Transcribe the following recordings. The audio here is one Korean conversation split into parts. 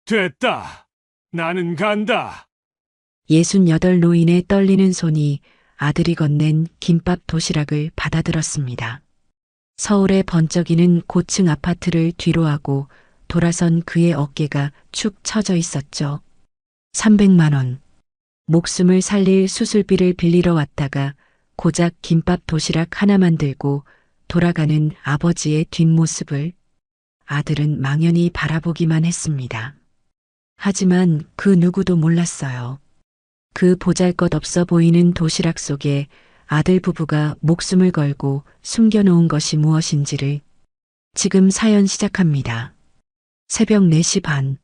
됐다. 나는 간다. 68 노인의 떨리는 손이 아들이 건넨 김밥 도시락을 받아들었습니다. 서울의 번쩍이는 고층 아파트를 뒤로하고 돌아선 그의 어깨가 축 처져 있었죠. 300만 원. 목숨을 살릴 수술비를 빌리러 왔다가 고작 김밥 도시락 하나만 들고 돌아가는 아버지의 뒷모습을 아들은 망연히 바라보기만 했습니다. 하지만 그 누구도 몰랐어요. 그 보잘것없어 보이는 도시락 속에 아들 부부가 목숨을 걸고 숨겨놓은 것이 무엇인지를 지금 사연 시작합니다. 새벽 4시 반.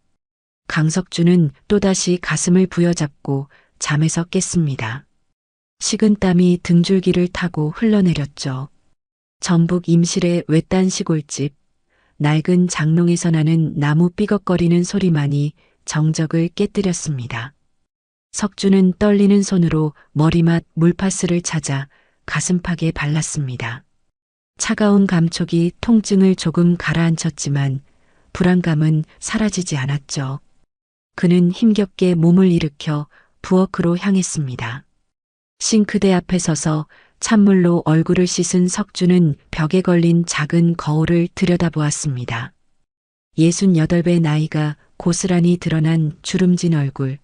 강석주는 또다시 가슴을 부여잡고 잠에서 깼습니다. 식은땀이 등줄기를 타고 흘러내렸죠. 전북 임실의 외딴 시골집, 낡은 장롱에서 나는 나무 삐걱거리는 소리만이 정적을 깨뜨렸습니다. 석주는 떨리는 손으로 머리맡 물파스를 찾아 가슴팍에 발랐습니다. 차가운 감촉이 통증을 조금 가라앉혔지만 불안감은 사라지지 않았죠. 그는 힘겹게 몸을 일으켜 부엌으로 향했습니다. 싱크대 앞에 서서 찬물로 얼굴을 씻은 석주는 벽에 걸린 작은 거울을 들여다보았습니다. 68배 나이가 고스란히 드러난 주름진 얼굴,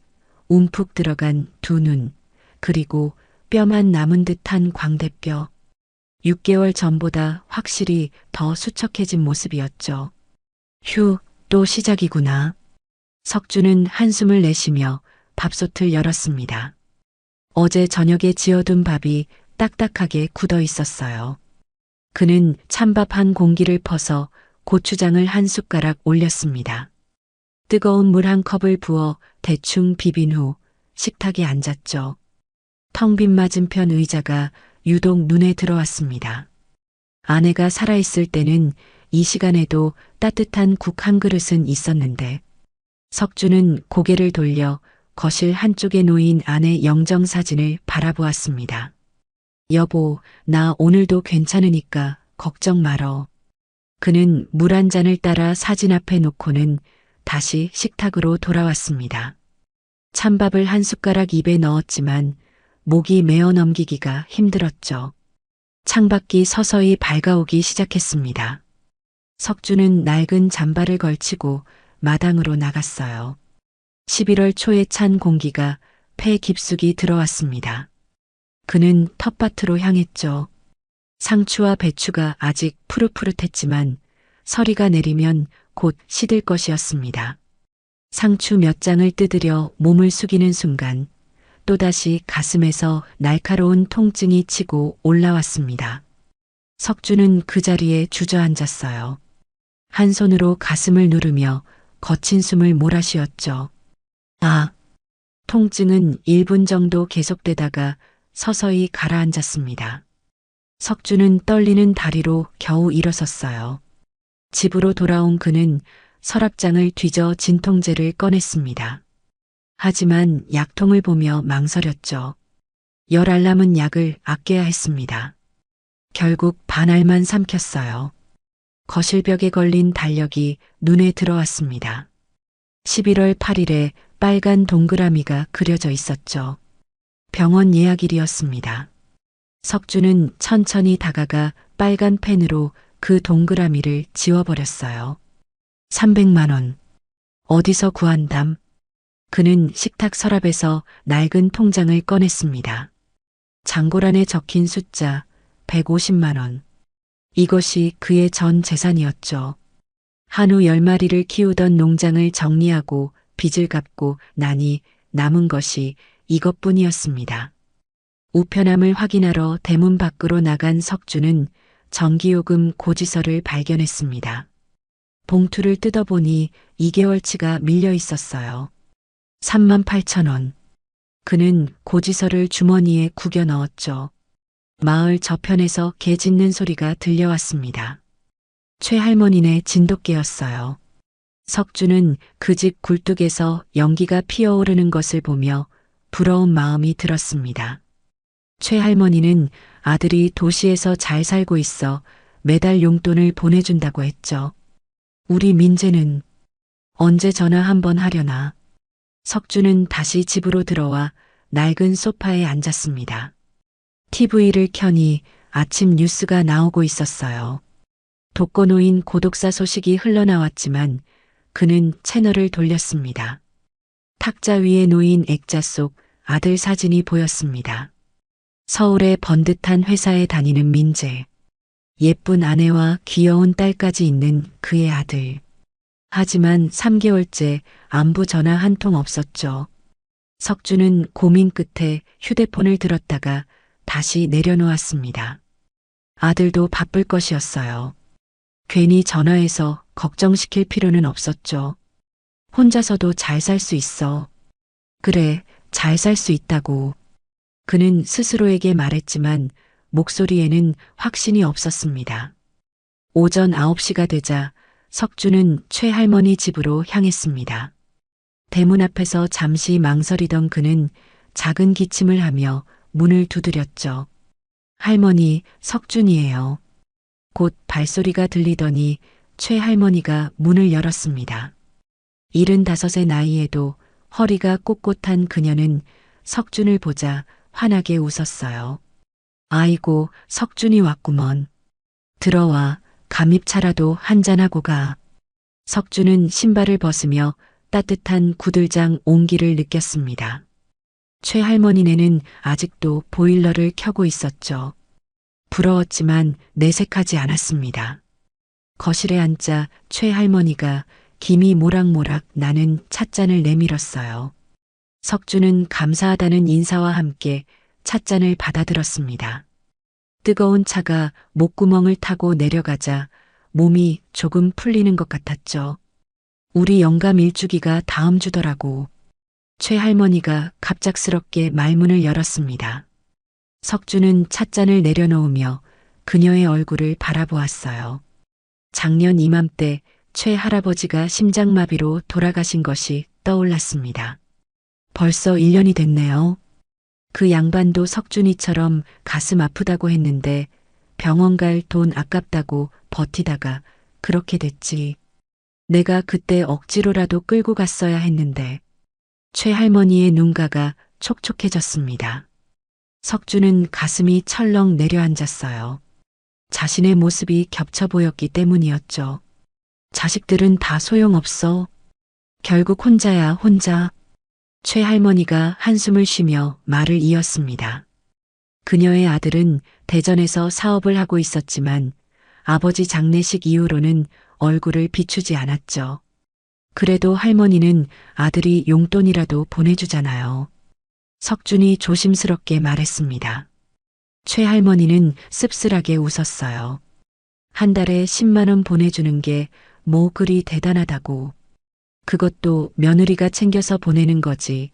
움푹 들어간 두 눈, 그리고 뼈만 남은 듯한 광대뼈. 6개월 전보다 확실히 더 수척해진 모습이었죠. 휴, 또 시작이구나. 석주는 한숨을 내쉬며 밥솥을 열었습니다. 어제 저녁에 지어둔 밥이 딱딱하게 굳어 있었어요. 그는 찬밥 한 공기를 퍼서 고추장을 한 숟가락 올렸습니다. 뜨거운 물 한 컵을 부어 대충 비빈 후 식탁에 앉았죠. 텅 빈 맞은편 의자가 유독 눈에 들어왔습니다. 아내가 살아있을 때는 이 시간에도 따뜻한 국 한 그릇은 있었는데 석주는 고개를 돌려 거실 한쪽에 놓인 아내 영정 사진을 바라보았습니다. 여보, 나 오늘도 괜찮으니까 걱정 말어. 그는 물 한 잔을 따라 사진 앞에 놓고는 다시 식탁으로 돌아왔습니다. 찬밥을 한 숟가락 입에 넣었지만 목이 메어 넘기기가 힘들었죠. 창밖이 서서히 밝아오기 시작했습니다. 석주는 낡은 잠바를 걸치고 마당으로 나갔어요. 11월 초에 찬 공기가 폐 깊숙이 들어왔습니다. 그는 텃밭으로 향했죠. 상추와 배추가 아직 푸릇푸릇했지만 서리가 내리면 곧 시들 것이었습니다. 상추 몇 장을 뜯으려 몸을 숙이는 순간 또다시 가슴에서 날카로운 통증이 치고 올라왔습니다. 석주는 그 자리에 주저앉았어요. 한 손으로 가슴을 누르며 거친 숨을 몰아쉬었죠. 아, 통증은 1분 정도 계속되다가 서서히 가라앉았습니다. 석주는 떨리는 다리로 겨우 일어섰어요. 집으로 돌아온 그는 서랍장을 뒤져 진통제를 꺼냈습니다. 하지만 약통을 보며 망설였죠. 열 알 남은 약을 아껴야 했습니다. 결국 반알만 삼켰어요. 거실벽에 걸린 달력이 눈에 들어왔습니다. 11월 8일에 빨간 동그라미가 그려져 있었죠. 병원 예약일이었습니다. 석주는 천천히 다가가 빨간 펜으로 그 동그라미를 지워버렸어요. 300만 원. 어디서 구한담? 그는 식탁 서랍에서 낡은 통장을 꺼냈습니다. 장고란에 적힌 숫자 150만 원. 이것이 그의 전 재산이었죠. 한우 10마리를 키우던 농장을 정리하고 빚을 갚고 나니 남은 것이 이것뿐이었습니다. 우편함을 확인하러 대문 밖으로 나간 석주는 전기요금 고지서를 발견했습니다. 봉투를 뜯어보니 2개월치가 밀려 있었어요. 38,000원. 그는 고지서를 주머니에 구겨 넣었죠. 마을 저편에서 개 짖는 소리가 들려왔습니다. 최할머니네 진돗개였어요. 석주는 그 집 굴뚝에서 연기가 피어오르는 것을 보며 부러운 마음이 들었습니다. 최할머니는 아들이 도시에서 잘 살고 있어 매달 용돈을 보내준다고 했죠. 우리 민재는 언제 전화 한번 하려나. 석주는 다시 집으로 들어와 낡은 소파에 앉았습니다. TV를 켜니 아침 뉴스가 나오고 있었어요. 독거노인 고독사 소식이 흘러나왔지만 그는 채널을 돌렸습니다. 탁자 위에 놓인 액자 속 아들 사진이 보였습니다. 서울의 번듯한 회사에 다니는 민재. 예쁜 아내와 귀여운 딸까지 있는 그의 아들. 하지만 3개월째 안부 전화 한 통 없었죠. 석주는 고민 끝에 휴대폰을 들었다가 다시 내려놓았습니다. 아들도 바쁠 것이었어요. 괜히 전화해서 걱정시킬 필요는 없었죠. 혼자서도 잘 살 수 있어. 그래, 잘 살 수 있다고. 그는 스스로에게 말했지만 목소리에는 확신이 없었습니다. 오전 9시가 되자 석주는 최할머니 집으로 향했습니다. 대문 앞에서 잠시 망설이던 그는 작은 기침을 하며 문을 두드렸죠. 할머니, 석준이에요. 곧 발소리가 들리더니 최할머니가 문을 열었습니다. 75의 나이에도 허리가 꼿꼿한 그녀는 석준을 보자 환하게 웃었어요. 아이고, 석준이 왔구먼. 들어와, 감입차라도 한잔하고 가. 석준은 신발을 벗으며 따뜻한 구들장 온기를 느꼈습니다. 최할머니네는 아직도 보일러를 켜고 있었죠. 부러웠지만 내색하지 않았습니다. 거실에 앉자 최할머니가 김이 모락모락 나는 찻잔을 내밀었어요. 석주는 감사하다는 인사와 함께 찻잔을 받아들었습니다. 뜨거운 차가 목구멍을 타고 내려가자 몸이 조금 풀리는 것 같았죠. 우리 영감 일주기가 다음 주더라고. 최할머니가 갑작스럽게 말문을 열었습니다. 석주는 찻잔을 내려놓으며 그녀의 얼굴을 바라보았어요. 작년 이맘때 최할아버지가 심장마비로 돌아가신 것이 떠올랐습니다. 벌써 1년이 됐네요. 그 양반도 석준이처럼 가슴 아프다고 했는데 병원 갈 돈 아깝다고 버티다가 그렇게 됐지. 내가 그때 억지로라도 끌고 갔어야 했는데. 최할머니의 눈가가 촉촉해졌습니다. 석주는 가슴이 철렁 내려앉았어요. 자신의 모습이 겹쳐 보였기 때문이었죠. 자식들은 다 소용없어. 결국 혼자야, 혼자. 최할머니가 한숨을 쉬며 말을 이었습니다. 그녀의 아들은 대전에서 사업을 하고 있었지만 아버지 장례식 이후로는 얼굴을 비추지 않았죠. 그래도 할머니는 아들이 용돈이라도 보내주잖아요. 석준이 조심스럽게 말했습니다. 최할머니는 씁쓸하게 웃었어요. 한 달에 10만 원 보내주는 게 뭐 그리 대단하다고. 그것도 며느리가 챙겨서 보내는 거지.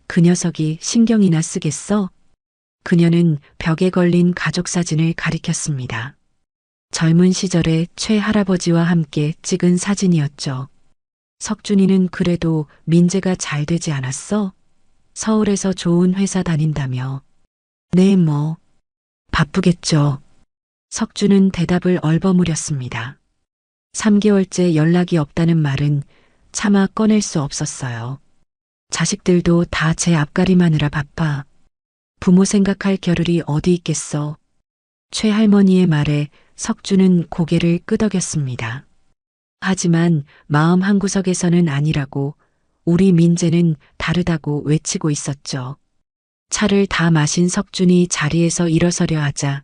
그 녀석이 신경이나 쓰겠어? 그녀는 벽에 걸린 가족 사진을 가리켰습니다. 젊은 시절에 최할아버지와 함께 찍은 사진이었죠. 석준이는 그래도 민재가 잘 되지 않았어? 서울에서 좋은 회사 다닌다며. 네, 뭐. 바쁘겠죠. 석준은 대답을 얼버무렸습니다. 3개월째 연락이 없다는 말은 차마 꺼낼 수 없었어요. 자식들도 다 제 앞가림하느라 바빠. 부모 생각할 겨를이 어디 있겠어. 최할머니의 말에 석준은 고개를 끄덕였습니다. 하지만 마음 한구석에서는 아니라고 우리 민재는 다르다고 외치고 있었죠. 차를 다 마신 석준이 자리에서 일어서려 하자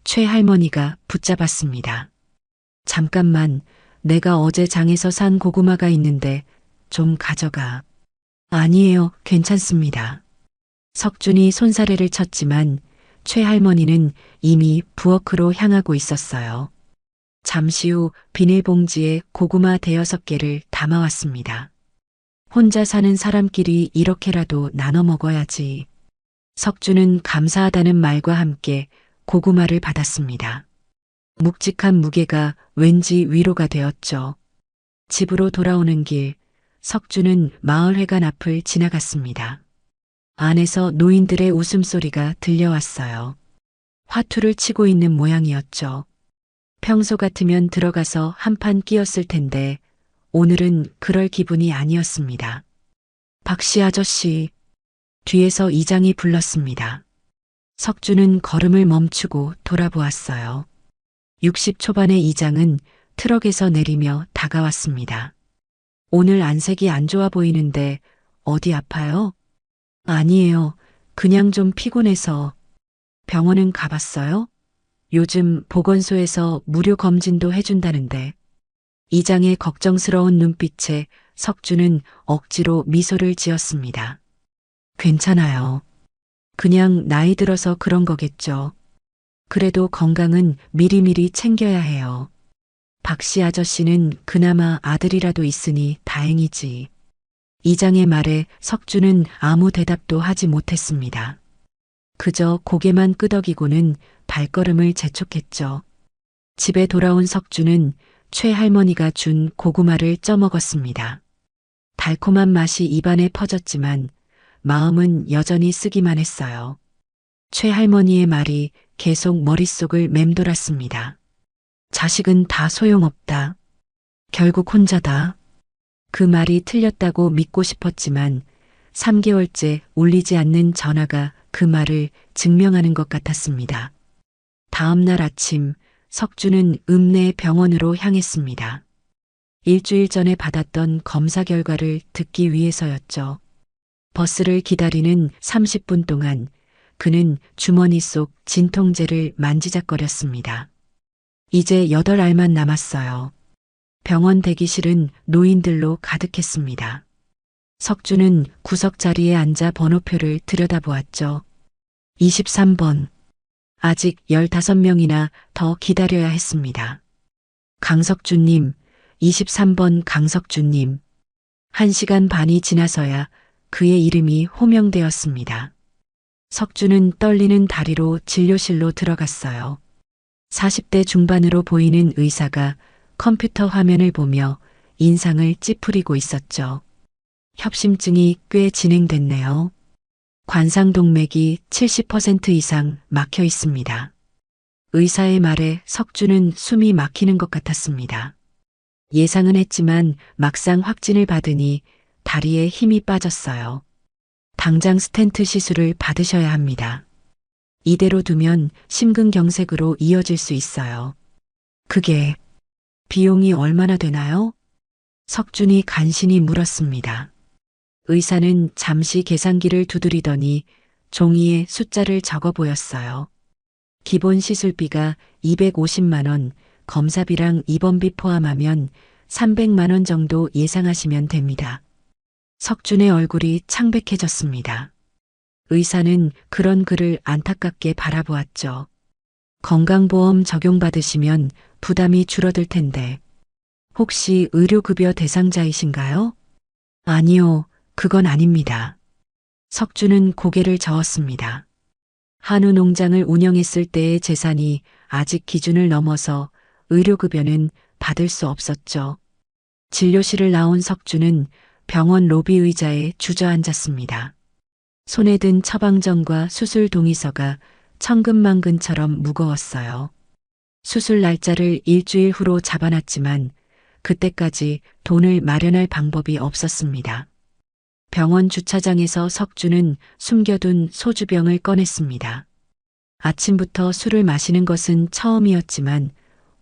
최할머니가 붙잡았습니다. 잠깐만, 내가 어제 장에서 산 고구마가 있는데 좀 가져가. 아니에요, 괜찮습니다. 석준이 손사래를 쳤지만 최할머니는 이미 부엌으로 향하고 있었어요. 잠시 후 비닐봉지에 고구마 5개를 담아왔습니다. 혼자 사는 사람끼리 이렇게라도 나눠 먹어야지. 석준은 감사하다는 말과 함께 고구마를 받았습니다. 묵직한 무게가 왠지 위로가 되었죠. 집으로 돌아오는 길, 석준은 마을회관 앞을 지나갔습니다. 안에서 노인들의 웃음소리가 들려왔어요. 화투를 치고 있는 모양이었죠. 평소 같으면 들어가서 한판 끼었을 텐데 오늘은 그럴 기분이 아니었습니다. 박씨 아저씨, 뒤에서 이장이 불렀습니다. 석주는 걸음을 멈추고 돌아보았어요. 60 초반의 이장은 트럭에서 내리며 다가왔습니다. 오늘 안색이 안 좋아 보이는데 어디 아파요? 아니에요. 그냥 좀 피곤해서. 병원은 가봤어요? 요즘 보건소에서 무료 검진도 해준다는데. 이장의 걱정스러운 눈빛에 석주는 억지로 미소를 지었습니다. 괜찮아요. 그냥 나이 들어서 그런 거겠죠. 그래도 건강은 미리미리 챙겨야 해요. 박씨 아저씨는 그나마 아들이라도 있으니 다행이지. 이장의 말에 석주는 아무 대답도 하지 못했습니다. 그저 고개만 끄덕이고는 발걸음을 재촉했죠. 집에 돌아온 석주는 최 할머니가 준 고구마를 쪄먹었습니다. 달콤한 맛이 입안에 퍼졌지만 마음은 여전히 쓰기만 했어요. 최 할머니의 말이 계속 머릿속을 맴돌았습니다. 자식은 다 소용없다. 결국 혼자다. 그 말이 틀렸다고 믿고 싶었지만 3개월째 울리지 않는 전화가 그 말을 증명하는 것 같았습니다. 다음 날 아침 석주는 읍내 병원으로 향했습니다. 일주일 전에 받았던 검사 결과를 듣기 위해서였죠. 버스를 기다리는 30분 동안 그는 주머니 속 진통제를 만지작거렸습니다. 이제 8알만 남았어요. 병원 대기실은 노인들로 가득했습니다. 석주는 구석 자리에 앉아 번호표를 들여다보았죠. 23번. 아직 15명이나 더 기다려야 했습니다. 강석주님, 23번 강석주님. 1시간 반이 지나서야 그의 이름이 호명되었습니다. 석주는 떨리는 다리로 진료실로 들어갔어요. 40대 중반으로 보이는 의사가 컴퓨터 화면을 보며 인상을 찌푸리고 있었죠. 협심증이 꽤 진행됐네요. 관상동맥이 70% 이상 막혀 있습니다. 의사의 말에 석주는 숨이 막히는 것 같았습니다. 예상은 했지만 막상 확진을 받으니 다리에 힘이 빠졌어요. 당장 스텐트 시술을 받으셔야 합니다. 이대로 두면 심근경색으로 이어질 수 있어요. 그게 비용이 얼마나 되나요? 석준이 간신히 물었습니다. 의사는 잠시 계산기를 두드리더니 종이에 숫자를 적어 보였어요. 기본 시술비가 250만 원, 검사비랑 입원비 포함하면 300만 원 정도 예상하시면 됩니다. 석준의 얼굴이 창백해졌습니다. 의사는 그런 그를 안타깝게 바라보았죠. 건강보험 적용받으시면 부담이 줄어들 텐데. 혹시 의료급여 대상자이신가요? 아니요, 그건 아닙니다. 석주는 고개를 저었습니다. 한우 농장을 운영했을 때의 재산이 아직 기준을 넘어서 의료급여는 받을 수 없었죠. 진료실을 나온 석주는 병원 로비 의자에 주저앉았습니다. 손에 든 처방전과 수술 동의서가 천근만근처럼 무거웠어요. 수술 날짜를 일주일 후로 잡아놨지만 그때까지 돈을 마련할 방법이 없었습니다. 병원 주차장에서 석주는 숨겨둔 소주병을 꺼냈습니다. 아침부터 술을 마시는 것은 처음이었지만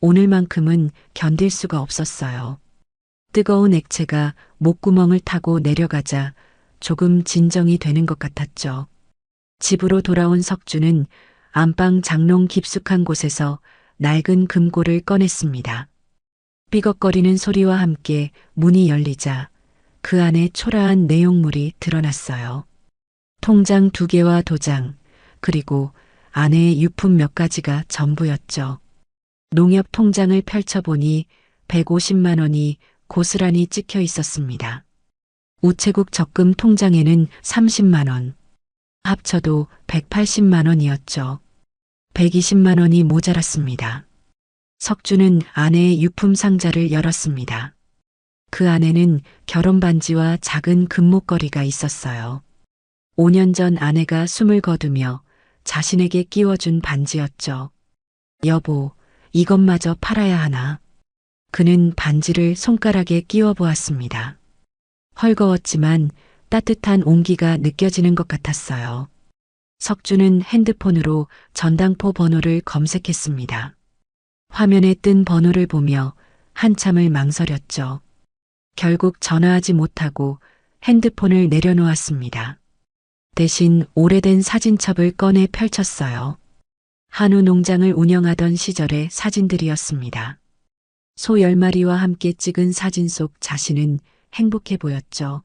오늘만큼은 견딜 수가 없었어요. 뜨거운 액체가 목구멍을 타고 내려가자 조금 진정이 되는 것 같았죠. 집으로 돌아온 석주는 안방 장롱 깊숙한 곳에서 낡은 금고를 꺼냈습니다. 삐걱거리는 소리와 함께 문이 열리자 그 안에 초라한 내용물이 드러났어요. 통장 2개와 도장, 그리고 안에 유품 몇 가지가 전부였죠. 농협 통장을 펼쳐보니 150만 원이 고스란히 찍혀 있었습니다. 우체국 적금 통장에는 30만 원, 합쳐도 180만 원이었죠. 120만 원이 모자랐습니다. 석주는 아내의 유품 상자를 열었습니다. 그 안에는 결혼 반지와 작은 금목걸이가 있었어요. 5년 전 아내가 숨을 거두며 자신에게 끼워준 반지였죠. 여보, 이것마저 팔아야 하나? 그는 반지를 손가락에 끼워 보았습니다. 헐거웠지만 따뜻한 온기가 느껴지는 것 같았어요. 석주는 핸드폰으로 전당포 번호를 검색했습니다. 화면에 뜬 번호를 보며 한참을 망설였죠. 결국 전화하지 못하고 핸드폰을 내려놓았습니다. 대신 오래된 사진첩을 꺼내 펼쳤어요. 한우 농장을 운영하던 시절의 사진들이었습니다. 소 10마리와 함께 찍은 사진 속 자신은 행복해 보였죠.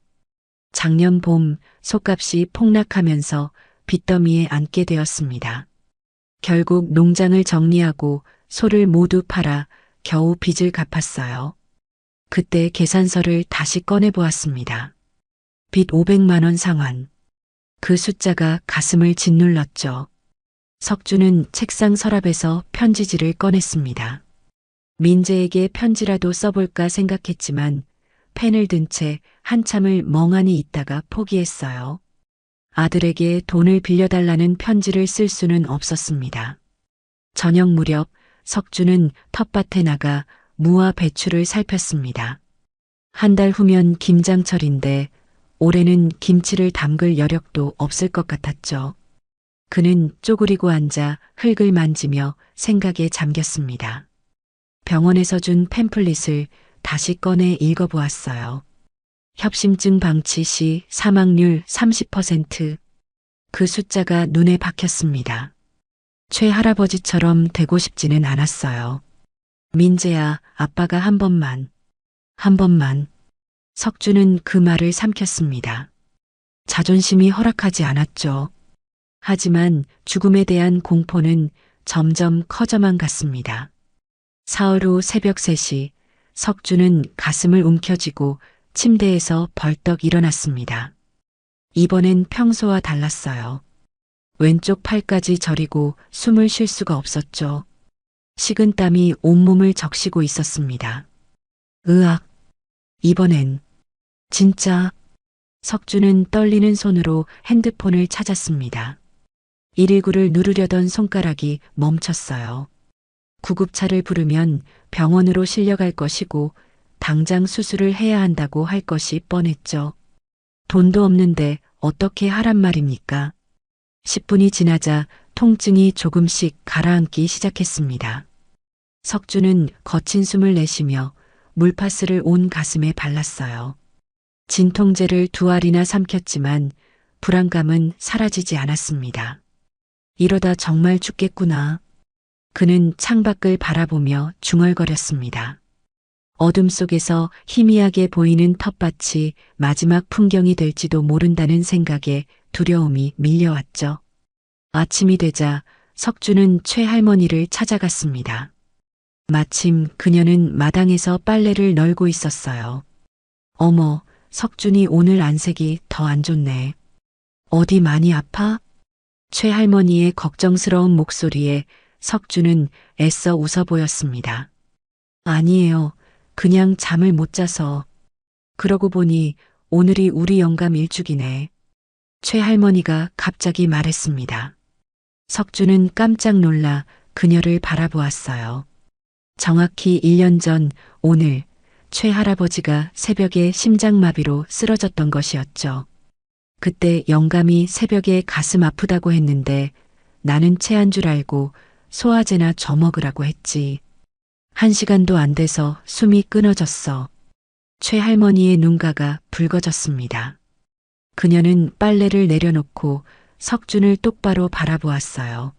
작년 봄 소값이 폭락하면서 빚더미에 앉게 되었습니다. 결국 농장을 정리하고 소를 모두 팔아 겨우 빚을 갚았어요. 그때 계산서를 다시 꺼내 보았습니다. 빚 500만 원 상환. 그 숫자가 가슴을 짓눌렀죠. 석주는 책상 서랍에서 편지지를 꺼냈습니다. 민재에게 편지라도 써볼까 생각했지만 펜을 든 채 한참을 멍하니 있다가 포기했어요. 아들에게 돈을 빌려달라는 편지를 쓸 수는 없었습니다. 저녁 무렵 석주는 텃밭에 나가 무와 배추를 살폈습니다. 한 달 후면 김장철인데 올해는 김치를 담글 여력도 없을 것 같았죠. 그는 쪼그리고 앉아 흙을 만지며 생각에 잠겼습니다. 병원에서 준 팸플릿을 다시 꺼내 읽어보았어요. 협심증 방치 시 사망률 30%. 그 숫자가 눈에 박혔습니다. 최할아버지처럼 되고 싶지는 않았어요. 민재야, 아빠가 한 번만. 석주는 그 말을 삼켰습니다. 자존심이 허락하지 않았죠. 하지만 죽음에 대한 공포는 점점 커져만 갔습니다. 사흘 후 새벽 3시 석주는 가슴을 움켜쥐고 침대에서 벌떡 일어났습니다. 이번엔 평소와 달랐어요. 왼쪽 팔까지 저리고 숨을 쉴 수가 없었죠. 식은땀이 온몸을 적시고 있었습니다. 으악! 이번엔 진짜. 석주는 떨리는 손으로 핸드폰을 찾았습니다. 119를 누르려던 손가락이 멈췄어요. 구급차를 부르면 병원으로 실려갈 것이고 당장 수술을 해야 한다고 할 것이 뻔했죠. 돈도 없는데 어떻게 하란 말입니까? 10분이 지나자 통증이 조금씩 가라앉기 시작했습니다. 석주는 거친 숨을 내쉬며 물파스를 온 가슴에 발랐어요. 진통제를 2알이나 삼켰지만 불안감은 사라지지 않았습니다. 이러다 정말 죽겠구나. 그는 창밖을 바라보며 중얼거렸습니다. 어둠 속에서 희미하게 보이는 텃밭이 마지막 풍경이 될지도 모른다는 생각에 두려움이 밀려왔죠. 아침이 되자 석주는 최할머니를 찾아갔습니다. 마침 그녀는 마당에서 빨래를 널고 있었어요. 어머, 석준이 오늘 안색이 더 안 좋네. 어디 많이 아파? 최할머니의 걱정스러운 목소리에 석준은 애써 웃어 보였습니다. 아니에요. 그냥 잠을 못 자서. 그러고 보니 오늘이 우리 영감 일주기네. 최할머니가 갑자기 말했습니다. 석준은 깜짝 놀라 그녀를 바라보았어요. 정확히 1년 전 오늘 최할아버지가 새벽에 심장마비로 쓰러졌던 것이었죠. 그때 영감이 새벽에 가슴 아프다고 했는데 나는 체한 줄 알고 소화제나 저먹으라고 했지. 1시간도 안 돼서 숨이 끊어졌어. 최할머니의 눈가가 붉어졌습니다. 그녀는 빨래를 내려놓고 석준을 똑바로 바라보았어요.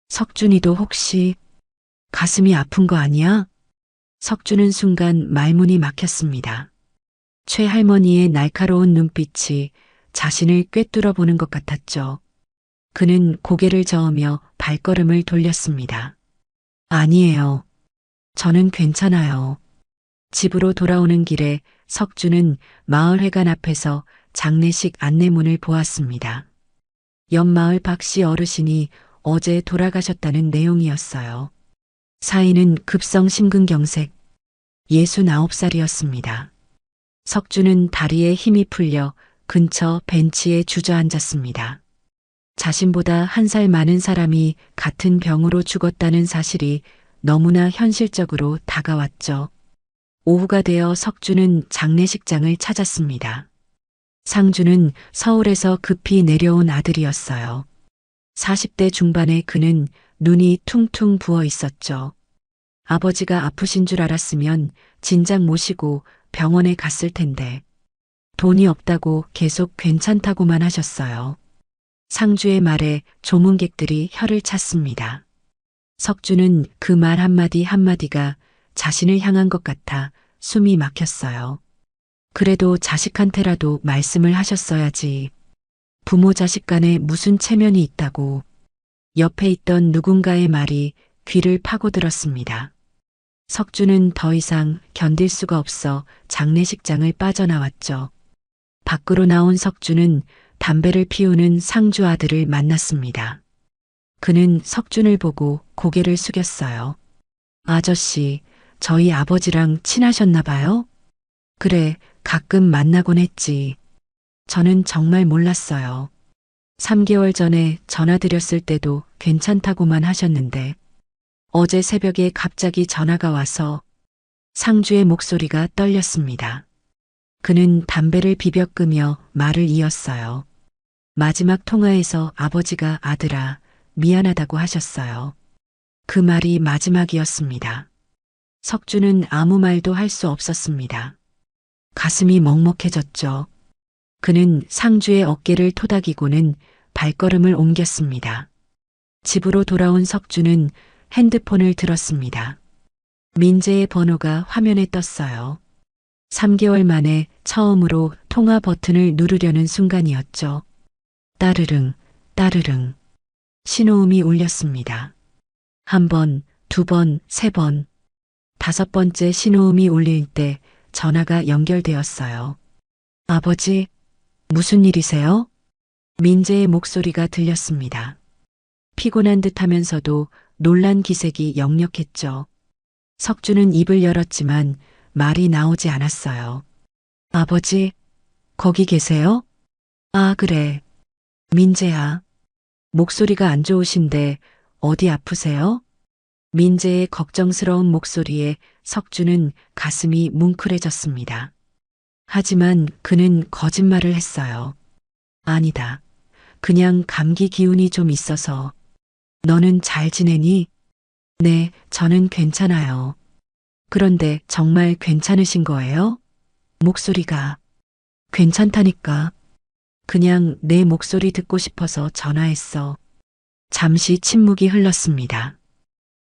석준이도 혹시 가슴이 아픈 거 아니야? 석준은 순간 말문이 막혔습니다. 최할머니의 날카로운 눈빛이 자신을 꿰뚫어 보는 것 같았죠. 그는 고개를 저으며 발걸음을 돌렸습니다. 아니에요. 저는 괜찮아요. 집으로 돌아오는 길에 석준은 마을회관 앞에서 장례식 안내문을 보았습니다. 옆마을 박씨 어르신이 어제 돌아가셨다는 내용이었어요. 사인은 급성 심근경색, 69살이었습니다. 석준은 다리에 힘이 풀려 근처 벤치에 주저앉았습니다. 자신보다 1살 많은 사람이 같은 병으로 죽었다는 사실이 너무나 현실적으로 다가왔죠. 오후가 되어 석주는 장례식장을 찾았습니다. 상주는 서울에서 급히 내려온 아들이었어요. 40대 중반의 그는 눈이 퉁퉁 부어 있었죠. 아버지가 아프신 줄 알았으면 진작 모시고 병원에 갔을 텐데 돈이 없다고 계속 괜찮다고만 하셨어요. 상주의 말에 조문객들이 혀를 찼습니다. 석주는 그 말 한마디 한마디가 자신을 향한 것 같아 숨이 막혔어요. 그래도 자식한테라도 말씀을 하셨어야지. 부모 자식 간에 무슨 체면이 있다고. 옆에 있던 누군가의 말이 귀를 파고들었습니다. 석주는 더 이상 견딜 수가 없어 장례식장을 빠져나왔죠. 밖으로 나온 석주는 담배를 피우는 상주 아들을 만났습니다. 그는 석준을 보고 고개를 숙였어요. 아저씨, 저희 아버지랑 친하셨나 봐요? 그래, 가끔 만나곤 했지. 저는 정말 몰랐어요. 3개월 전에 전화드렸을 때도 괜찮다고만 하셨는데 어제 새벽에 갑자기 전화가 와서 상주의 목소리가 떨렸습니다. 그는 담배를 비벼 끄며 말을 이었어요. 마지막 통화에서 아버지가 아들아, 미안하다고 하셨어요. 그 말이 마지막이었습니다. 석주는 아무 말도 할 수 없었습니다. 가슴이 먹먹해졌죠. 그는 상주의 어깨를 토닥이고는 발걸음을 옮겼습니다. 집으로 돌아온 석주는 핸드폰을 들었습니다. 민재의 번호가 화면에 떴어요. 3개월 만에 처음으로 통화 버튼을 누르려는 순간이었죠. 따르릉, 따르릉. 신호음이 울렸습니다. 1번, 2번, 3번. 5번째 신호음이 울릴 때 전화가 연결되었어요. 아버지, 무슨 일이세요? 민재의 목소리가 들렸습니다. 피곤한 듯 하면서도 놀란 기색이 역력했죠. 석주는 입을 열었지만 말이 나오지 않았어요. 아버지, 거기 계세요? 아, 그래. 민재야. 목소리가 안 좋으신데 어디 아프세요? 민재의 걱정스러운 목소리에 석주는 가슴이 뭉클해졌습니다. 하지만 그는 거짓말을 했어요. 아니다. 그냥 감기 기운이 좀 있어서. 너는 잘 지내니? 네, 저는 괜찮아요. 그런데 정말 괜찮으신 거예요? 목소리가. 괜찮다니까. 그냥 내 목소리 듣고 싶어서 전화했어. 잠시 침묵이 흘렀습니다.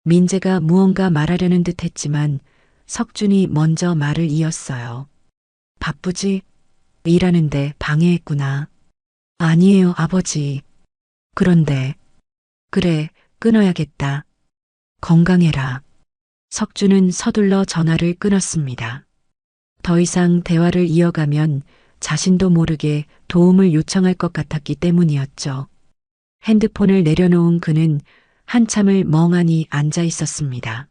민재가 무언가 말하려는 듯 했지만 석준이 먼저 말을 이었어요. 바쁘지? 일하는데 방해했구나. 아니에요, 아버지. 그런데. 그래, 끊어야겠다. 건강해라. 석준은 서둘러 전화를 끊었습니다. 더 이상 대화를 이어가면 자신도 모르게 도움을 요청할 것 같았기 때문이었죠. 핸드폰을 내려놓은 그는 한참을 멍하니 앉아 있었습니다.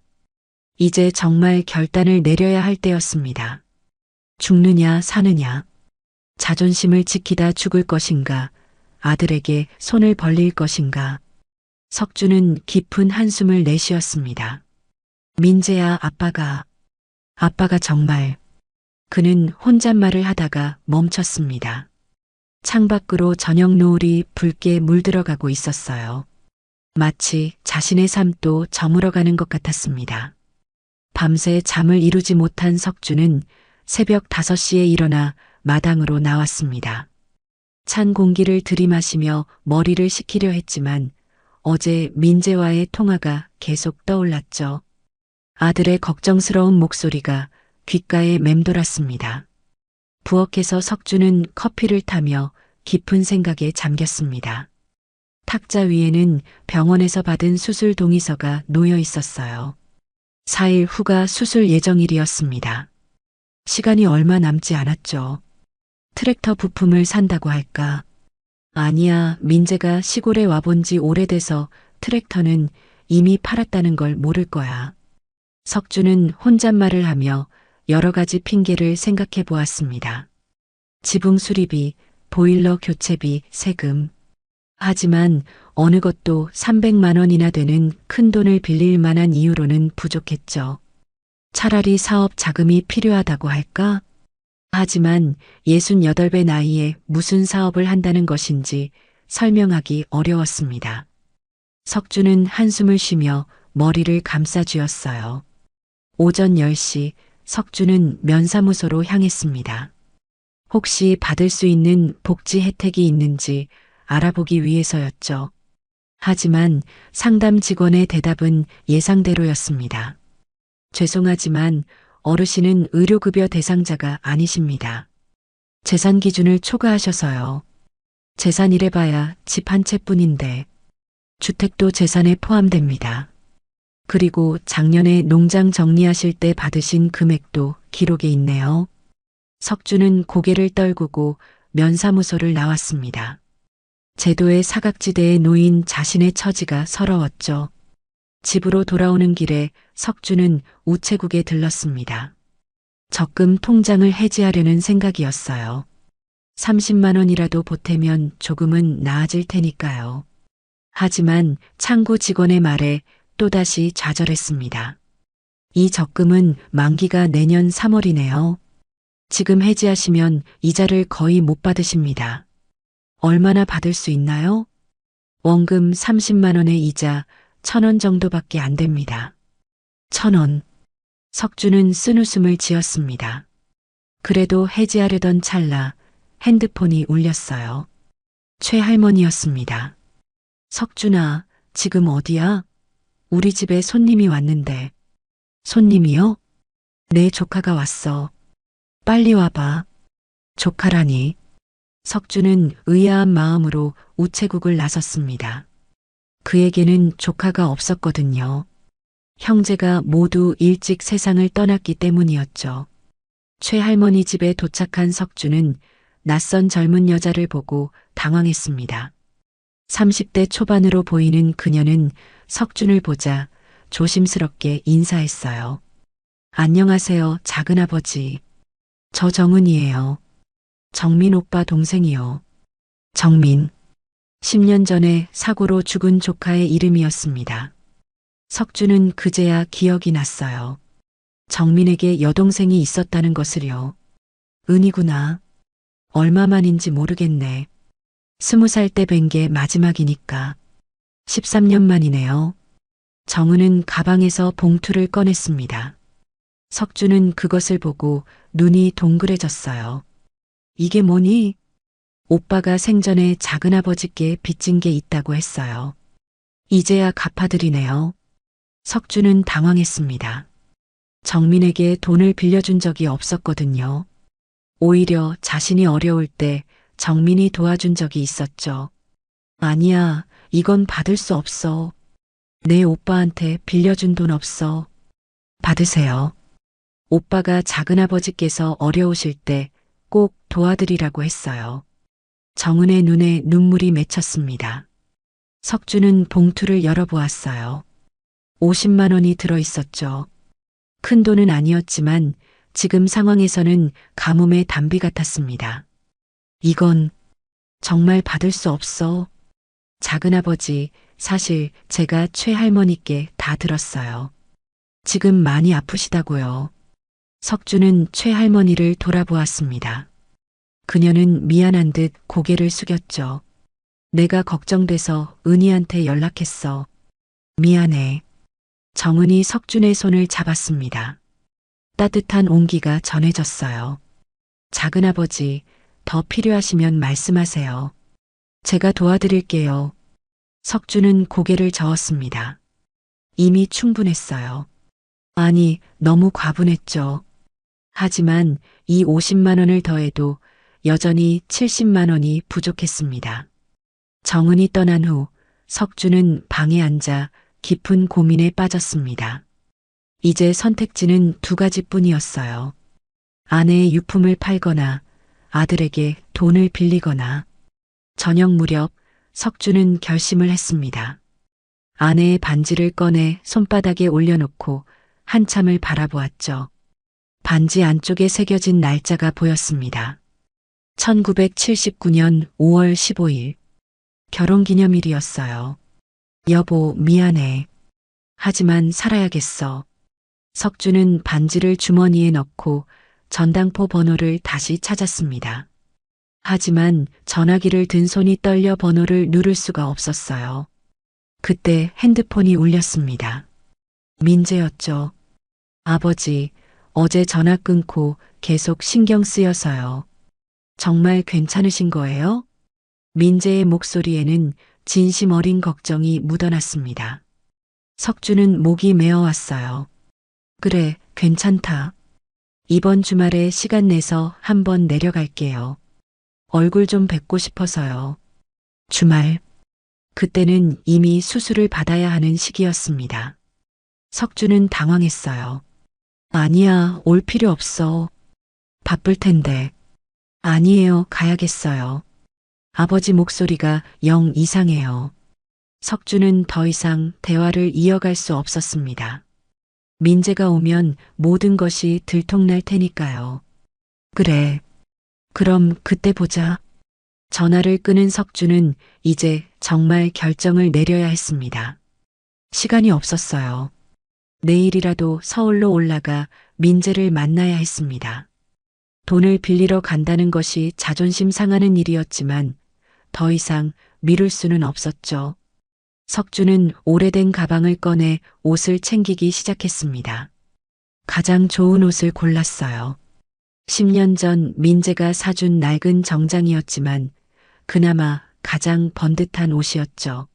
이제 정말 결단을 내려야 할 때였습니다. 죽느냐 사느냐. 자존심을 지키다 죽을 것인가. 아들에게 손을 벌릴 것인가. 석주는 깊은 한숨을 내쉬었습니다. 민재야, 아빠가 정말. 그는 혼잣말을 하다가 멈췄습니다. 창밖으로 저녁 노을이 붉게 물들어가고 있었어요. 마치 자신의 삶도 저물어가는 것 같았습니다. 밤새 잠을 이루지 못한 석주는 새벽 5시에 일어나 마당으로 나왔습니다. 찬 공기를 들이마시며 머리를 식히려 했지만 어제 민재와의 통화가 계속 떠올랐죠. 아들의 걱정스러운 목소리가 귓가에 맴돌았습니다. 부엌에서 석주는 커피를 타며 깊은 생각에 잠겼습니다. 탁자 위에는 병원에서 받은 수술 동의서가 놓여 있었어요. 4일 후가 수술 예정일이었습니다. 시간이 얼마 남지 않았죠. 트랙터 부품을 산다고 할까? 아니야, 민재가 시골에 와본 지 오래돼서 트랙터는 이미 팔았다는 걸 모를 거야. 석주는 혼잣말을 하며 여러 가지 핑계를 생각해 보았습니다. 지붕 수리비, 보일러 교체비, 세금. 하지만 어느 것도 300만 원이나 되는 큰 돈을 빌릴 만한 이유로는 부족했죠. 차라리 사업 자금이 필요하다고 할까? 하지만 68배 나이에 무슨 사업을 한다는 것인지 설명하기 어려웠습니다. 석주는 한숨을 쉬며 머리를 감싸 쥐었어요. 오전 10시 석주는 면사무소로 향했습니다. 혹시 받을 수 있는 복지 혜택이 있는지 알아보기 위해서였죠. 하지만 상담 직원의 대답은 예상대로였습니다. 죄송하지만 어르신은 의료급여 대상자가 아니십니다. 재산 기준을 초과하셔서요. 재산이래봐야 집 한 채뿐인데 주택도 재산에 포함됩니다. 그리고 작년에 농장 정리하실 때 받으신 금액도 기록에 있네요. 석주는 고개를 떨구고 면사무소를 나왔습니다. 제도의 사각지대에 놓인 자신의 처지가 서러웠죠. 집으로 돌아오는 길에 석주는 우체국에 들렀습니다. 적금 통장을 해지하려는 생각이었어요. 30만 원이라도 보태면 조금은 나아질 테니까요. 하지만 창구 직원의 말에 또다시 좌절했습니다. 이 적금은 만기가 내년 3월이네요. 지금 해지하시면 이자를 거의 못 받으십니다. 얼마나 받을 수 있나요? 원금 30만 원의 이자 1,000원 정도밖에 안 됩니다. 1,000원. 석주는 쓴웃음을 지었습니다. 그래도 해지하려던 찰나 핸드폰이 울렸어요. 최할머니였습니다. 석준아, 지금 어디야? 우리 집에 손님이 왔는데. 손님이요? 내 조카가 왔어. 빨리 와봐. 조카라니. 석주는 의아한 마음으로 우체국을 나섰습니다. 그에게는 조카가 없었거든요. 형제가 모두 일찍 세상을 떠났기 때문이었죠. 최할머니 집에 도착한 석주는 낯선 젊은 여자를 보고 당황했습니다. 30대 초반으로 보이는 그녀는 석준을 보자 조심스럽게 인사했어요. 안녕하세요, 작은아버지. 저 정은이에요. 정민 오빠 동생이요. 정민. 10년 전에 사고로 죽은 조카의 이름이었습니다. 석주는 그제야 기억이 났어요. 정민에게 여동생이 있었다는 것을요. 은이구나. 얼마만인지 모르겠네. 20살 때 뵌 게 마지막이니까. 13년 만이네요. 정은은 가방에서 봉투를 꺼냈습니다. 석주는 그것을 보고 눈이 동그래졌어요. 이게 뭐니? 오빠가 생전에 작은아버지께 빚진 게 있다고 했어요. 이제야 갚아드리네요. 석주는 당황했습니다. 정민에게 돈을 빌려준 적이 없었거든요. 오히려 자신이 어려울 때 정민이 도와준 적이 있었죠. 아니야, 이건 받을 수 없어. 내 오빠한테 빌려준 돈 없어. 받으세요. 오빠가 작은아버지께서 어려우실 때 꼭 도와드리라고 했어요. 정은의 눈에 눈물이 맺혔습니다. 석주는 봉투를 열어보았어요. 50만 원이 들어있었죠. 큰 돈은 아니었지만 지금 상황에서는 가뭄의 단비 같았습니다. 이건 정말 받을 수 없어. 작은아버지, 사실 제가 최할머니께 다 들었어요. 지금 많이 아프시다고요. 석주는 최할머니를 돌아보았습니다. 그녀는 미안한 듯 고개를 숙였죠. 내가 걱정돼서 은희한테 연락했어. 미안해. 정은이 석준의 손을 잡았습니다. 따뜻한 온기가 전해졌어요. 작은아버지, 더 필요하시면 말씀하세요. 제가 도와드릴게요. 석준은 고개를 저었습니다. 이미 충분했어요. 아니, 너무 과분했죠. 하지만 이 50만 원을 더해도 여전히 70만 원이 부족했습니다. 정은이 떠난 후 석주는 방에 앉아 깊은 고민에 빠졌습니다. 이제 선택지는 두 가지뿐이었어요. 아내의 유품을 팔거나 아들에게 돈을 빌리거나. 저녁 무렵 석주는 결심을 했습니다. 아내의 반지를 꺼내 손바닥에 올려놓고 한참을 바라보았죠. 반지 안쪽에 새겨진 날짜가 보였습니다. 1979년 5월 15일. 결혼기념일이었어요. 여보, 미안해. 하지만 살아야겠어. 석주는 반지를 주머니에 넣고 전당포 번호를 다시 찾았습니다. 하지만 전화기를 든 손이 떨려 번호를 누를 수가 없었어요. 그때 핸드폰이 울렸습니다. 민재였죠. 아버지, 어제 전화 끊고 계속 신경 쓰여서요. 정말 괜찮으신 거예요? 민재의 목소리에는 진심 어린 걱정이 묻어났습니다. 석주는 목이 메어왔어요. 그래, 괜찮다. 이번 주말에 시간 내서 한번 내려갈게요. 얼굴 좀 뵙고 싶어서요. 주말. 그때는 이미 수술을 받아야 하는 시기였습니다. 석주는 당황했어요. 아니야, 올 필요 없어. 바쁠 텐데. 아니에요, 가야겠어요. 아버지 목소리가 영 이상해요. 석주는 더 이상 대화를 이어갈 수 없었습니다. 민재가 오면 모든 것이 들통날 테니까요. 그래. 그럼 그때 보자. 전화를 끄는 석주는 이제 정말 결정을 내려야 했습니다. 시간이 없었어요. 내일이라도 서울로 올라가 민재를 만나야 했습니다. 돈을 빌리러 간다는 것이 자존심 상하는 일이었지만 더 이상 미룰 수는 없었죠. 석주는 오래된 가방을 꺼내 옷을 챙기기 시작했습니다. 가장 좋은 옷을 골랐어요. 10년 전 민재가 사준 낡은 정장이었지만 그나마 가장 번듯한 옷이었죠.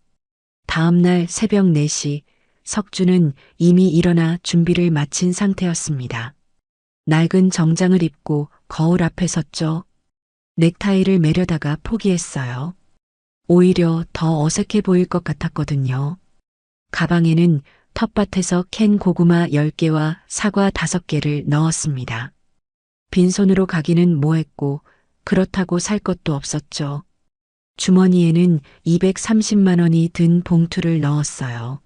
다음 날 새벽 4시 석주는 이미 일어나 준비를 마친 상태였습니다. 낡은 정장을 입고 거울 앞에 섰죠. 넥타이를 매려다가 포기했어요. 오히려 더 어색해 보일 것 같았거든요. 가방에는 텃밭에서 캔 고구마 10개와 사과 5개를 넣었습니다. 빈손으로 가기는 뭐했고 그렇다고 살 것도 없었죠. 주머니에는 230만 원이 든 봉투를 넣었어요.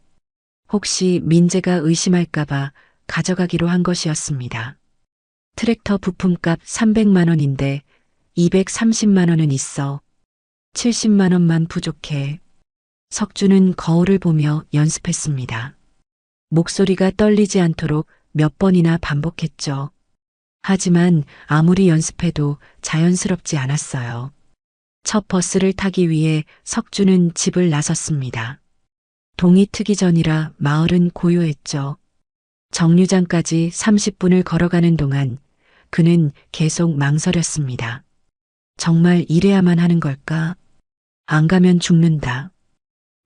혹시 민재가 의심할까봐 가져가기로 한 것이었습니다. 트랙터 부품값 300만 원인데 230만 원은 있어. 70만 원만 부족해. 석주는 거울을 보며 연습했습니다. 목소리가 떨리지 않도록 몇 번이나 반복했죠. 하지만 아무리 연습해도 자연스럽지 않았어요. 첫 버스를 타기 위해 석주는 집을 나섰습니다. 동이 트기 전이라 마을은 고요했죠. 정류장까지 30분을 걸어가는 동안 그는 계속 망설였습니다. 정말 이래야만 하는 걸까? 안 가면 죽는다.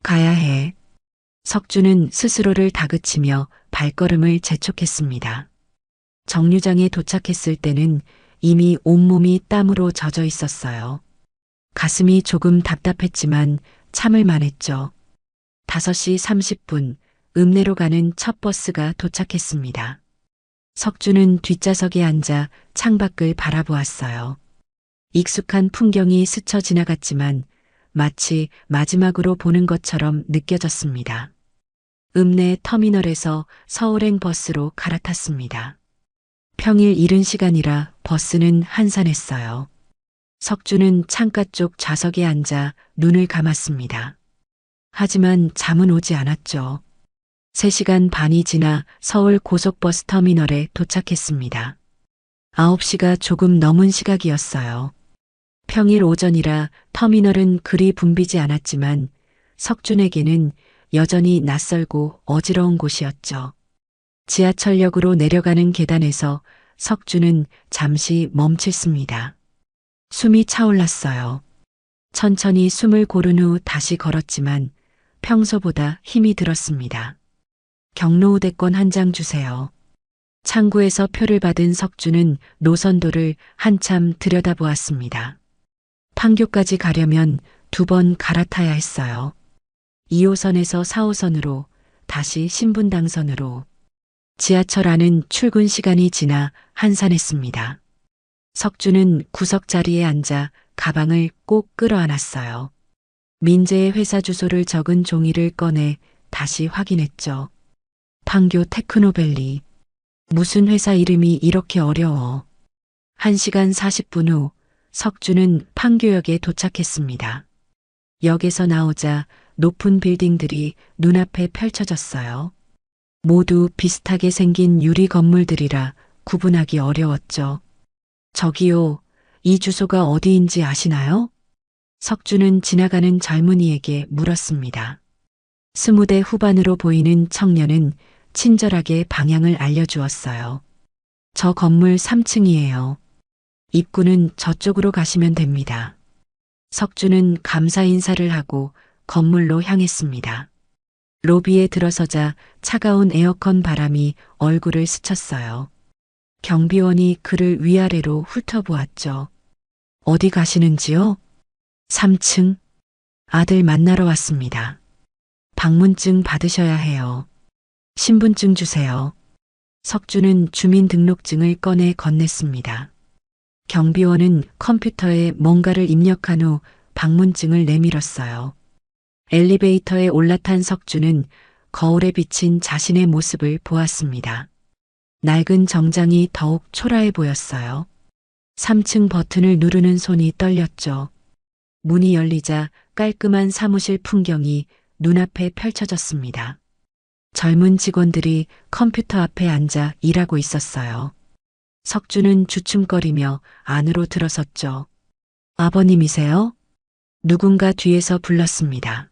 가야 해. 석주는 스스로를 다그치며 발걸음을 재촉했습니다. 정류장에 도착했을 때는 이미 온몸이 땀으로 젖어 있었어요. 가슴이 조금 답답했지만 참을 만했죠. 5시 30분 읍내로 가는 첫 버스가 도착했습니다. 석주는 뒷좌석에 앉아 창밖을 바라보았어요. 익숙한 풍경이 스쳐 지나갔지만 마치 마지막으로 보는 것처럼 느껴졌습니다. 읍내 터미널에서 서울행 버스로 갈아탔습니다. 평일 이른 시간이라 버스는 한산했어요. 석주는 창가 쪽 좌석에 앉아 눈을 감았습니다. 하지만 잠은 오지 않았죠. 3시간 반이 지나 서울 고속버스 터미널에 도착했습니다. 9시가 조금 넘은 시각이었어요. 평일 오전이라 터미널은 그리 붐비지 않았지만 석준에게는 여전히 낯설고 어지러운 곳이었죠. 지하철역으로 내려가는 계단에서 석준은 잠시 멈췄습니다. 숨이 차올랐어요. 천천히 숨을 고른 후 다시 걸었지만 평소보다 힘이 들었습니다. 경로우대권 한 장 주세요. 창구에서 표를 받은 석준은 노선도를 한참 들여다보았습니다. 판교까지 가려면 2번 갈아타야 했어요. 2호선에서 4호선으로 다시 신분당선으로. 지하철 안은 출근 시간이 지나 한산했습니다. 석준은 구석 자리에 앉아 가방을 꼭 끌어안았어요. 민재의 회사 주소를 적은 종이를 꺼내 다시 확인했죠. 판교 테크노밸리. 무슨 회사 이름이 이렇게 어려워. 1시간 40분 후 석준은 판교역에 도착했습니다. 역에서 나오자 높은 빌딩들이 눈앞에 펼쳐졌어요. 모두 비슷하게 생긴 유리 건물들이라 구분하기 어려웠죠. 저기요, 이 주소가 어디인지 아시나요? 석주는 지나가는 젊은이에게 물었습니다. 20대 후반으로 보이는 청년은 친절하게 방향을 알려주었어요. 저 건물 3층이에요. 입구는 저쪽으로 가시면 됩니다. 석주는 감사 인사를 하고 건물로 향했습니다. 로비에 들어서자 차가운 에어컨 바람이 얼굴을 스쳤어요. 경비원이 그를 위아래로 훑어보았죠. 어디 가시는지요? 3층. 아들 만나러 왔습니다. 방문증 받으셔야 해요. 신분증 주세요. 석주는 주민등록증을 꺼내 건넸습니다. 경비원은 컴퓨터에 뭔가를 입력한 후 방문증을 내밀었어요. 엘리베이터에 올라탄 석주는 거울에 비친 자신의 모습을 보았습니다. 낡은 정장이 더욱 초라해 보였어요. 3층 버튼을 누르는 손이 떨렸죠. 문이 열리자 깔끔한 사무실 풍경이 눈앞에 펼쳐졌습니다. 젊은 직원들이 컴퓨터 앞에 앉아 일하고 있었어요. 석주는 주춤거리며 안으로 들어섰죠. 아버님이세요? 누군가 뒤에서 불렀습니다.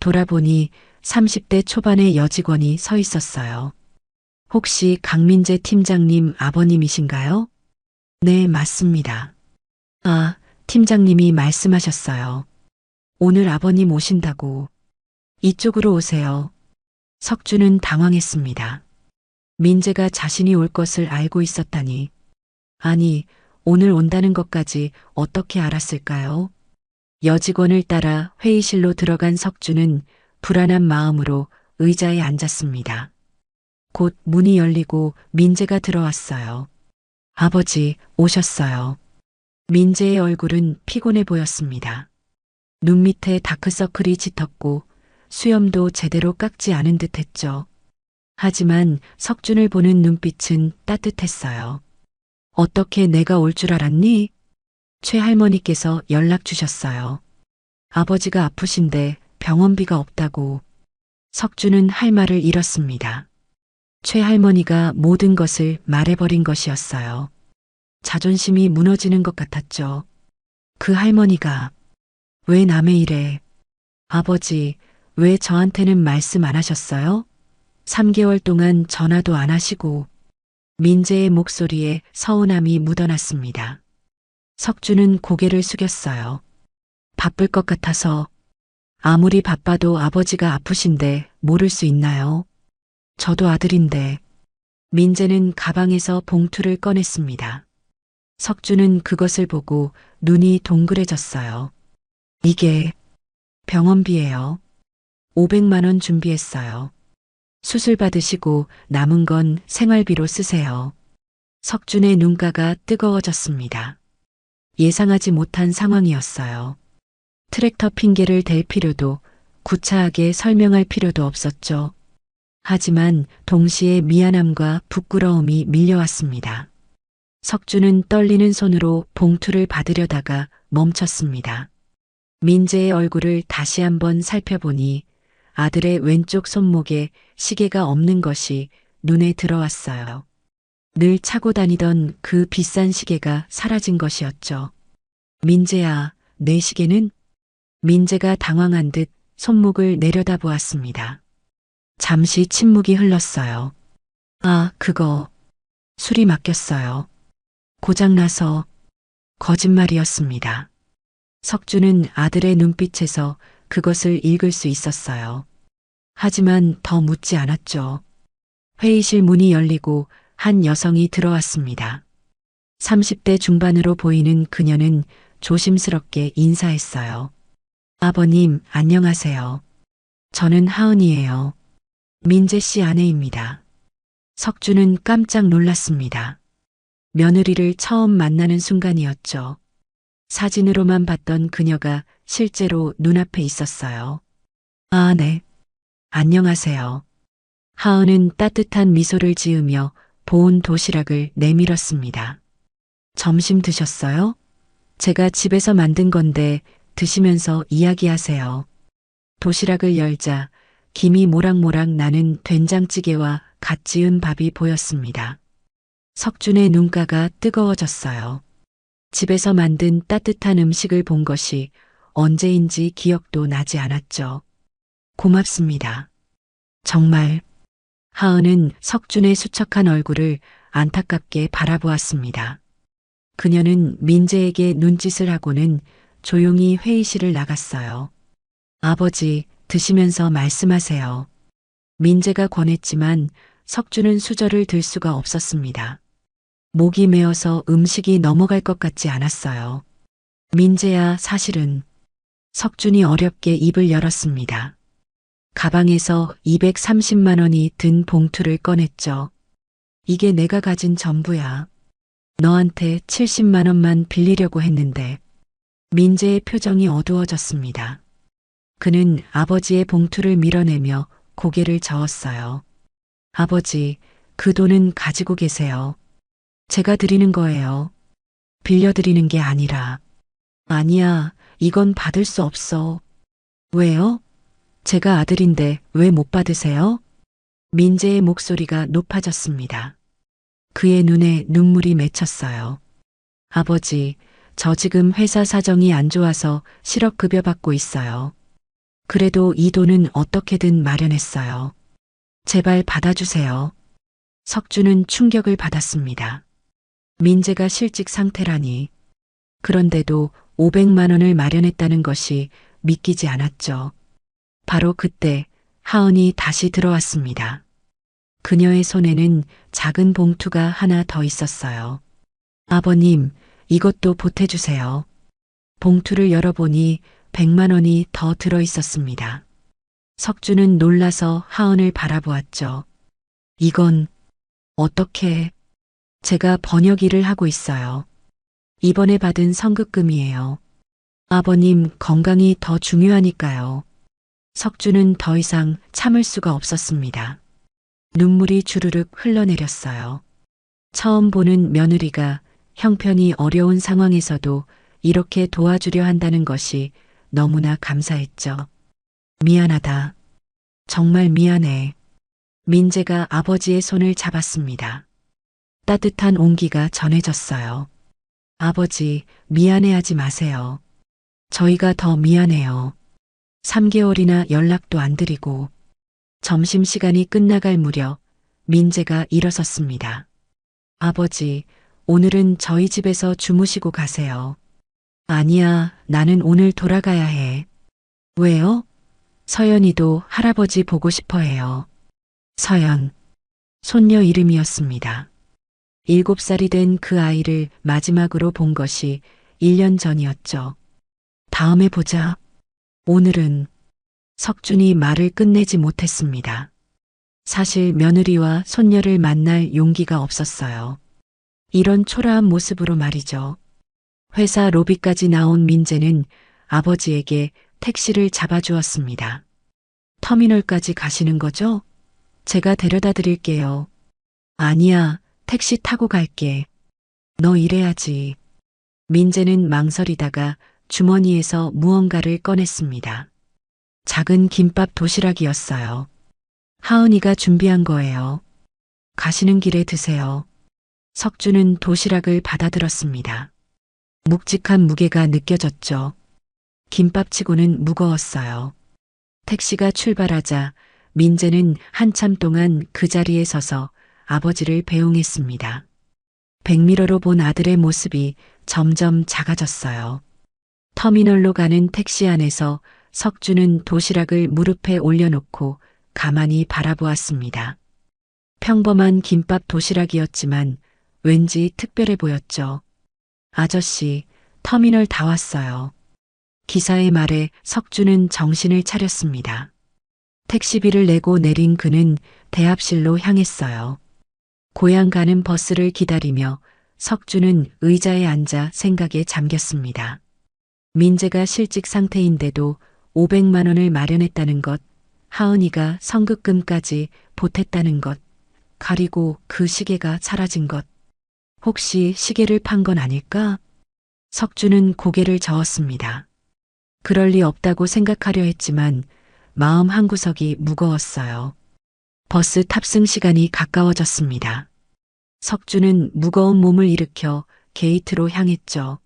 돌아보니 30대 초반의 여직원이 서 있었어요. 혹시 강민재 팀장님 아버님이신가요? 네, 맞습니다. 아, 팀장님이 말씀하셨어요. 오늘 아버님 오신다고. 이쪽으로 오세요. 석주는 당황했습니다. 민재가 자신이 올 것을 알고 있었다니. 아니, 오늘 온다는 것까지 어떻게 알았을까요? 여직원을 따라 회의실로 들어간 석주는 불안한 마음으로 의자에 앉았습니다. 곧 문이 열리고 민재가 들어왔어요. 아버지, 오셨어요. 민재의 얼굴은 피곤해 보였습니다. 눈 밑에 다크서클이 짙었고 수염도 제대로 깎지 않은 듯 했죠. 하지만 석준을 보는 눈빛은 따뜻했어요. 어떻게 내가 올 줄 알았니? 최할머니께서 연락 주셨어요. 아버지가 아프신데 병원비가 없다고. 석준은 할 말을 잃었습니다. 최할머니가 모든 것을 말해버린 것이었어요. 자존심이 무너지는 것 같았죠. 그 할머니가 왜 남의 일에 아버지 왜 저한테는 말씀 안 하셨어요? 3개월 동안 전화도 안 하시고 민재의 목소리에 서운함이 묻어났습니다. 석주는 고개를 숙였어요. 바쁠 것 같아서 아무리 바빠도 아버지가 아프신데 모를 수 있나요? 저도 아들인데. 민재는 가방에서 봉투를 꺼냈습니다. 석주는 그것을 보고 눈이 동그래졌어요. 이게 병원비예요. 500만 원 준비했어요. 수술 받으시고 남은 건 생활비로 쓰세요. 석준의 눈가가 뜨거워졌습니다. 예상하지 못한 상황이었어요. 트랙터 핑계를 댈 필요도 구차하게 설명할 필요도 없었죠. 하지만 동시에 미안함과 부끄러움이 밀려왔습니다. 석준은 떨리는 손으로 봉투를 받으려다가 멈췄습니다. 민재의 얼굴을 다시 한번 살펴보니 아들의 왼쪽 손목에 시계가 없는 것이 눈에 들어왔어요. 늘 차고 다니던 그 비싼 시계가 사라진 것이었죠. 민재야, 내 시계는? 민재가 당황한 듯 손목을 내려다보았습니다. 잠시 침묵이 흘렀어요. 아, 그거. 술이 막혔어요. 고장나서. 거짓말이었습니다. 석주는 아들의 눈빛에서 그것을 읽을 수 있었어요. 하지만 더 묻지 않았죠. 회의실 문이 열리고 한 여성이 들어왔습니다. 30대 중반으로 보이는 그녀는 조심스럽게 인사했어요. 아버님, 안녕하세요. 저는 하은이에요. 민재 씨 아내입니다. 석주는 깜짝 놀랐습니다. 며느리를 처음 만나는 순간이었죠. 사진으로만 봤던 그녀가 실제로 눈앞에 있었어요. 아, 네. 안녕하세요. 하은은 따뜻한 미소를 지으며 보온 도시락을 내밀었습니다. 점심 드셨어요? 제가 집에서 만든 건데 드시면서 이야기하세요. 도시락을 열자 김이 모락모락 나는 된장찌개와 갓 지은 밥이 보였습니다. 석준의 눈가가 뜨거워졌어요. 집에서 만든 따뜻한 음식을 본 것이 언제인지 기억도 나지 않았죠. 고맙습니다. 정말. 하은은 석준의 수척한 얼굴을 안타깝게 바라보았습니다. 그녀는 민재에게 눈짓을 하고는 조용히 회의실을 나갔어요. 아버지, 드시면서 말씀하세요. 민재가 권했지만 석준은 수저를 들 수가 없었습니다. 목이 메어서 음식이 넘어갈 것 같지 않았어요. 민재야, 사실은. 석준이 어렵게 입을 열었습니다. 가방에서 230만 원이 든 봉투를 꺼냈죠. 이게 내가 가진 전부야. 너한테 70만 원만 빌리려고 했는데. 민재의 표정이 어두워졌습니다. 그는 아버지의 봉투를 밀어내며 고개를 저었어요. 아버지, 그 돈은 가지고 계세요. 제가 드리는 거예요. 빌려드리는 게 아니라. 아니야, 이건 받을 수 없어. 왜요? 제가 아들인데 왜 못 받으세요? 민재의 목소리가 높아졌습니다. 그의 눈에 눈물이 맺혔어요. 아버지, 저 지금 회사 사정이 안 좋아서 실업급여 받고 있어요. 그래도 이 돈은 어떻게든 마련했어요. 제발 받아주세요. 석준은 충격을 받았습니다. 민재가 실직 상태라니. 그런데도 500만 원을 마련했다는 것이 믿기지 않았죠. 바로 그때 하은이 다시 들어왔습니다. 그녀의 손에는 작은 봉투가 하나 더 있었어요. 아버님, 이것도 보태주세요. 봉투를 열어보니 100만 원이 더 들어 있었습니다. 석준은 놀라서 하은을 바라보았죠. 이건 어떻게? 제가 번역 일을 하고 있어요. 이번에 받은 성급금이에요. 아버님 건강이 더 중요하니까요. 석준은 더 이상 참을 수가 없었습니다. 눈물이 주르륵 흘러내렸어요. 처음 보는 며느리가 형편이 어려운 상황에서도 이렇게 도와주려 한다는 것이 너무나 감사했죠. 미안하다. 정말 미안해. 민재가 아버지의 손을 잡았습니다. 따뜻한 온기가 전해졌어요. 아버지, 미안해하지 마세요. 저희가 더 미안해요. 3개월이나 연락도 안 드리고. 점심시간이 끝나갈 무렵 민재가 일어섰습니다. 아버지, 오늘은 저희 집에서 주무시고 가세요. 아니야, 나는 오늘 돌아가야 해. 왜요? 서연이도 할아버지 보고 싶어 해요. 서연. 손녀 이름이었습니다. 7살이 된 그 아이를 마지막으로 본 것이 1년 전이었죠. 다음에 보자. 오늘은. 석준이 말을 끝내지 못했습니다. 사실 며느리와 손녀를 만날 용기가 없었어요. 이런 초라한 모습으로 말이죠. 회사 로비까지 나온 민재는 아버지에게 택시를 잡아주었습니다. 터미널까지 가시는 거죠? 제가 데려다 드릴게요. 아니야, 택시 타고 갈게. 너 이래야지. 민재는 망설이다가 주머니에서 무언가를 꺼냈습니다. 작은 김밥 도시락이었어요. 하은이가 준비한 거예요. 가시는 길에 드세요. 석준은 도시락을 받아들었습니다. 묵직한 무게가 느껴졌죠. 김밥치고는 무거웠어요. 택시가 출발하자 민재는 한참 동안 그 자리에 서서 아버지를 배웅했습니다. 백미러로 본 아들의 모습이 점점 작아졌어요. 터미널로 가는 택시 안에서 석준은 도시락을 무릎에 올려놓고 가만히 바라보았습니다. 평범한 김밥 도시락이었지만 왠지 특별해 보였죠. 아저씨, 터미널 다 왔어요. 기사의 말에 석준은 정신을 차렸습니다. 택시비를 내고 내린 그는 대합실로 향했어요. 고향 가는 버스를 기다리며 석준은 의자에 앉아 생각에 잠겼습니다. 민재가 실직 상태인데도 500만 원을 마련했다는 것, 하은이가 성급금까지 보탰다는 것, 그리고 그 시계가 사라진 것. 혹시 시계를 판 건 아닐까? 석준은 고개를 저었습니다. 그럴 리 없다고 생각하려 했지만 마음 한구석이 무거웠어요. 버스 탑승 시간이 가까워졌습니다. 석주는 무거운 몸을 일으켜 게이트로 향했죠.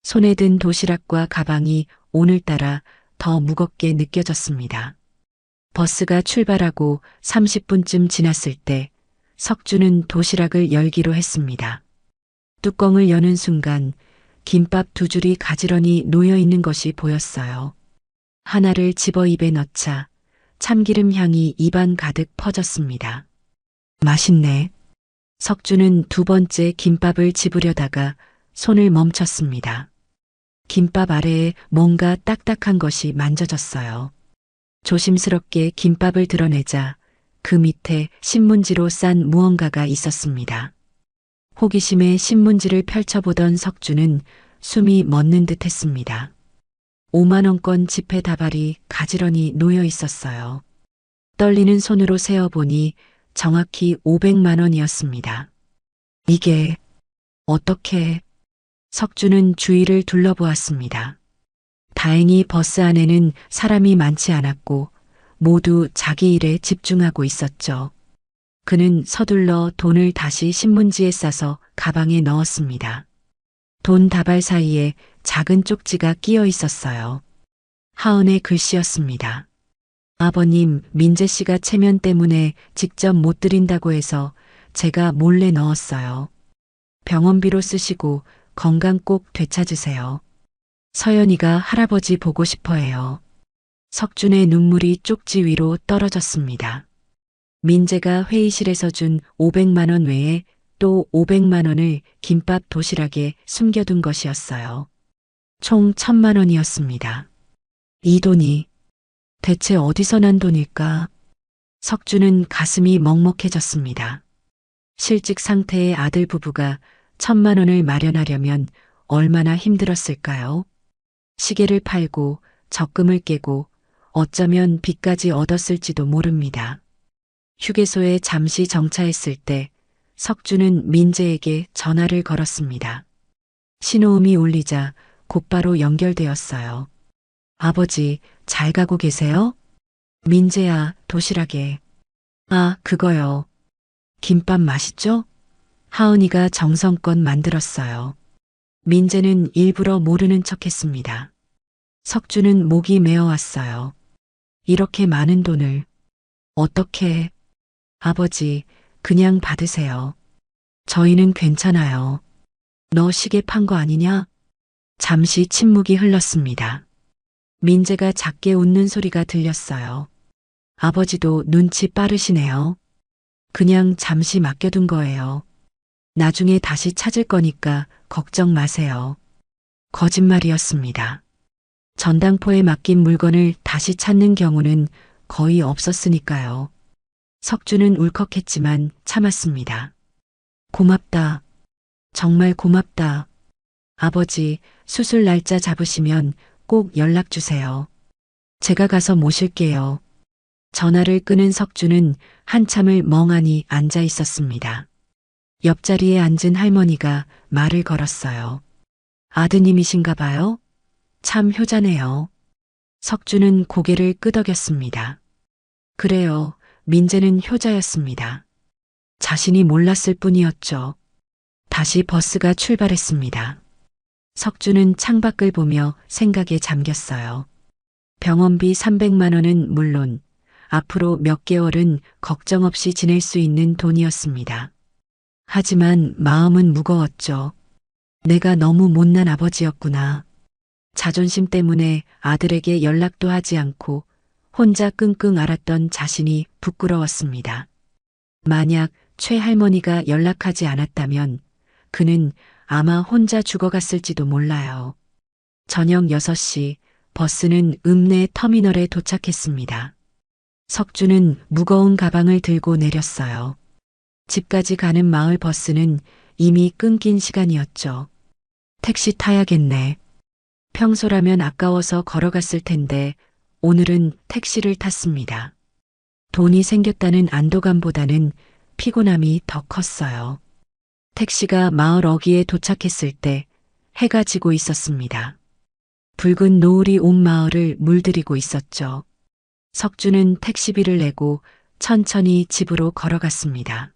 손에 든 도시락과 가방이 오늘따라 더 무겁게 느껴졌습니다. 버스가 출발하고 30분쯤 지났을 때 석주는 도시락을 열기로 했습니다. 뚜껑을 여는 순간 김밥 두 줄이 가지런히 놓여 있는 것이 보였어요. 하나를 집어 입에 넣자 참기름 향이 입안 가득 퍼졌습니다. 맛있네. 석주는 두 번째 김밥을 집으려다가 손을 멈췄습니다. 김밥 아래에 뭔가 딱딱한 것이 만져졌어요. 조심스럽게 김밥을 드러내자 그 밑에 신문지로 싼 무언가가 있었습니다. 호기심에 신문지를 펼쳐보던 석주는 숨이 멎는 듯 했습니다. 5만원권 지폐 다발이 가지런히 놓여 있었어요. 떨리는 손으로 세어보니 정확히 500만원이었습니다. 이게 어떻게... 석주는 주위를 둘러보았습니다. 다행히 버스 안에는 사람이 많지 않았고 모두 자기 일에 집중하고 있었죠. 그는 서둘러 돈을 다시 신문지에 싸서 가방에 넣었습니다. 돈 다발 사이에 작은 쪽지가 끼어 있었어요. 하은의 글씨였습니다. 아버님, 민재 씨가 체면 때문에 직접 못 드린다고 해서 제가 몰래 넣었어요. 병원비로 쓰시고 건강 꼭 되찾으세요. 서연이가 할아버지 보고 싶어 해요. 석준의 눈물이 쪽지 위로 떨어졌습니다. 민재가 회의실에서 준 500만 원 외에 또 500만 원을 김밥 도시락에 숨겨둔 것이었어요. 총 1000만 원이었습니다. 이 돈이 대체 어디서 난 돈일까? 석준은 가슴이 먹먹해졌습니다. 실직 상태의 아들 부부가 1000만 원을 마련하려면 얼마나 힘들었을까요? 시계를 팔고 적금을 깨고 어쩌면 빚까지 얻었을지도 모릅니다. 휴게소에 잠시 정차했을 때 석주는 민재에게 전화를 걸었습니다. 신호음이 울리자 곧바로 연결되었어요. 아버지, 잘 가고 계세요? 민재야, 도시락에. 아, 그거요. 김밥 맛있죠? 하은이가 정성껏 만들었어요. 민재는 일부러 모르는 척했습니다. 석주는 목이 메어왔어요. 이렇게 많은 돈을 어떻게... 아버지, 그냥 받으세요. 저희는 괜찮아요. 너 시계 판 거 아니냐? 잠시 침묵이 흘렀습니다. 민재가 작게 웃는 소리가 들렸어요. 아버지도 눈치 빠르시네요. 그냥 잠시 맡겨둔 거예요. 나중에 다시 찾을 거니까 걱정 마세요. 거짓말이었습니다. 전당포에 맡긴 물건을 다시 찾는 경우는 거의 없었으니까요. 석주는 울컥했지만 참았습니다. 고맙다. 정말 고맙다. 아버지, 수술 날짜 잡으시면 꼭 연락 주세요. 제가 가서 모실게요. 전화를 끊은 석주는 한참을 멍하니 앉아 있었습니다. 옆자리에 앉은 할머니가 말을 걸었어요. 아드님이신가 봐요? 참 효자네요. 석주는 고개를 끄덕였습니다. 그래요. 민재는 효자였습니다. 자신이 몰랐을 뿐이었죠. 다시 버스가 출발했습니다. 석주는 창밖을 보며 생각에 잠겼어요. 병원비 300만 원은 물론 앞으로 몇 개월은 걱정 없이 지낼 수 있는 돈이었습니다. 하지만 마음은 무거웠죠. 내가 너무 못난 아버지였구나. 자존심 때문에 아들에게 연락도 하지 않고 혼자 끙끙 앓았던 자신이 부끄러웠습니다. 만약 최 할머니가 연락하지 않았다면 그는 아마 혼자 죽어갔을지도 몰라요. 저녁 6시 버스는 읍내 터미널에 도착했습니다. 석주는 무거운 가방을 들고 내렸어요. 집까지 가는 마을 버스는 이미 끊긴 시간이었죠. 택시 타야겠네. 평소라면 아까워서 걸어갔을 텐데 오늘은 택시를 탔습니다. 돈이 생겼다는 안도감보다는 피곤함이 더 컸어요. 택시가 마을 어귀에 도착했을 때 해가 지고 있었습니다. 붉은 노을이 온 마을을 물들이고 있었죠. 석주는 택시비를 내고 천천히 집으로 걸어갔습니다.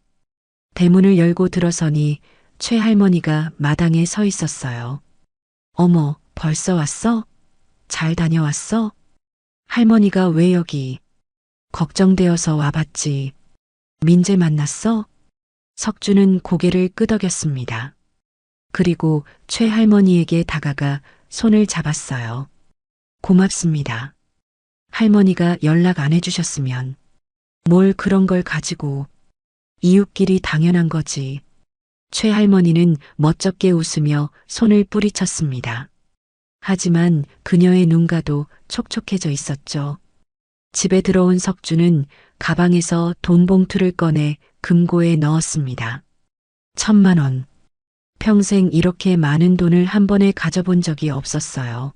대문을 열고 들어서니 최할머니가 마당에 서 있었어요. 어머, 벌써 왔어? 잘 다녀왔어? 할머니가 왜 여기? 걱정되어서 와봤지. 민재 만났어? 석주는 고개를 끄덕였습니다. 그리고 최할머니에게 다가가 손을 잡았어요. 고맙습니다. 할머니가 연락 안 해주셨으면 뭘 그런 걸 가지고 이웃끼리 당연한 거지. 최할머니는 멋쩍게 웃으며 손을 뿌리쳤습니다. 하지만 그녀의 눈가도 촉촉해져 있었죠. 집에 들어온 석주는 가방에서 돈 봉투를 꺼내 금고에 넣었습니다. 1,000만 원. 평생 이렇게 많은 돈을 한 번에 가져본 적이 없었어요.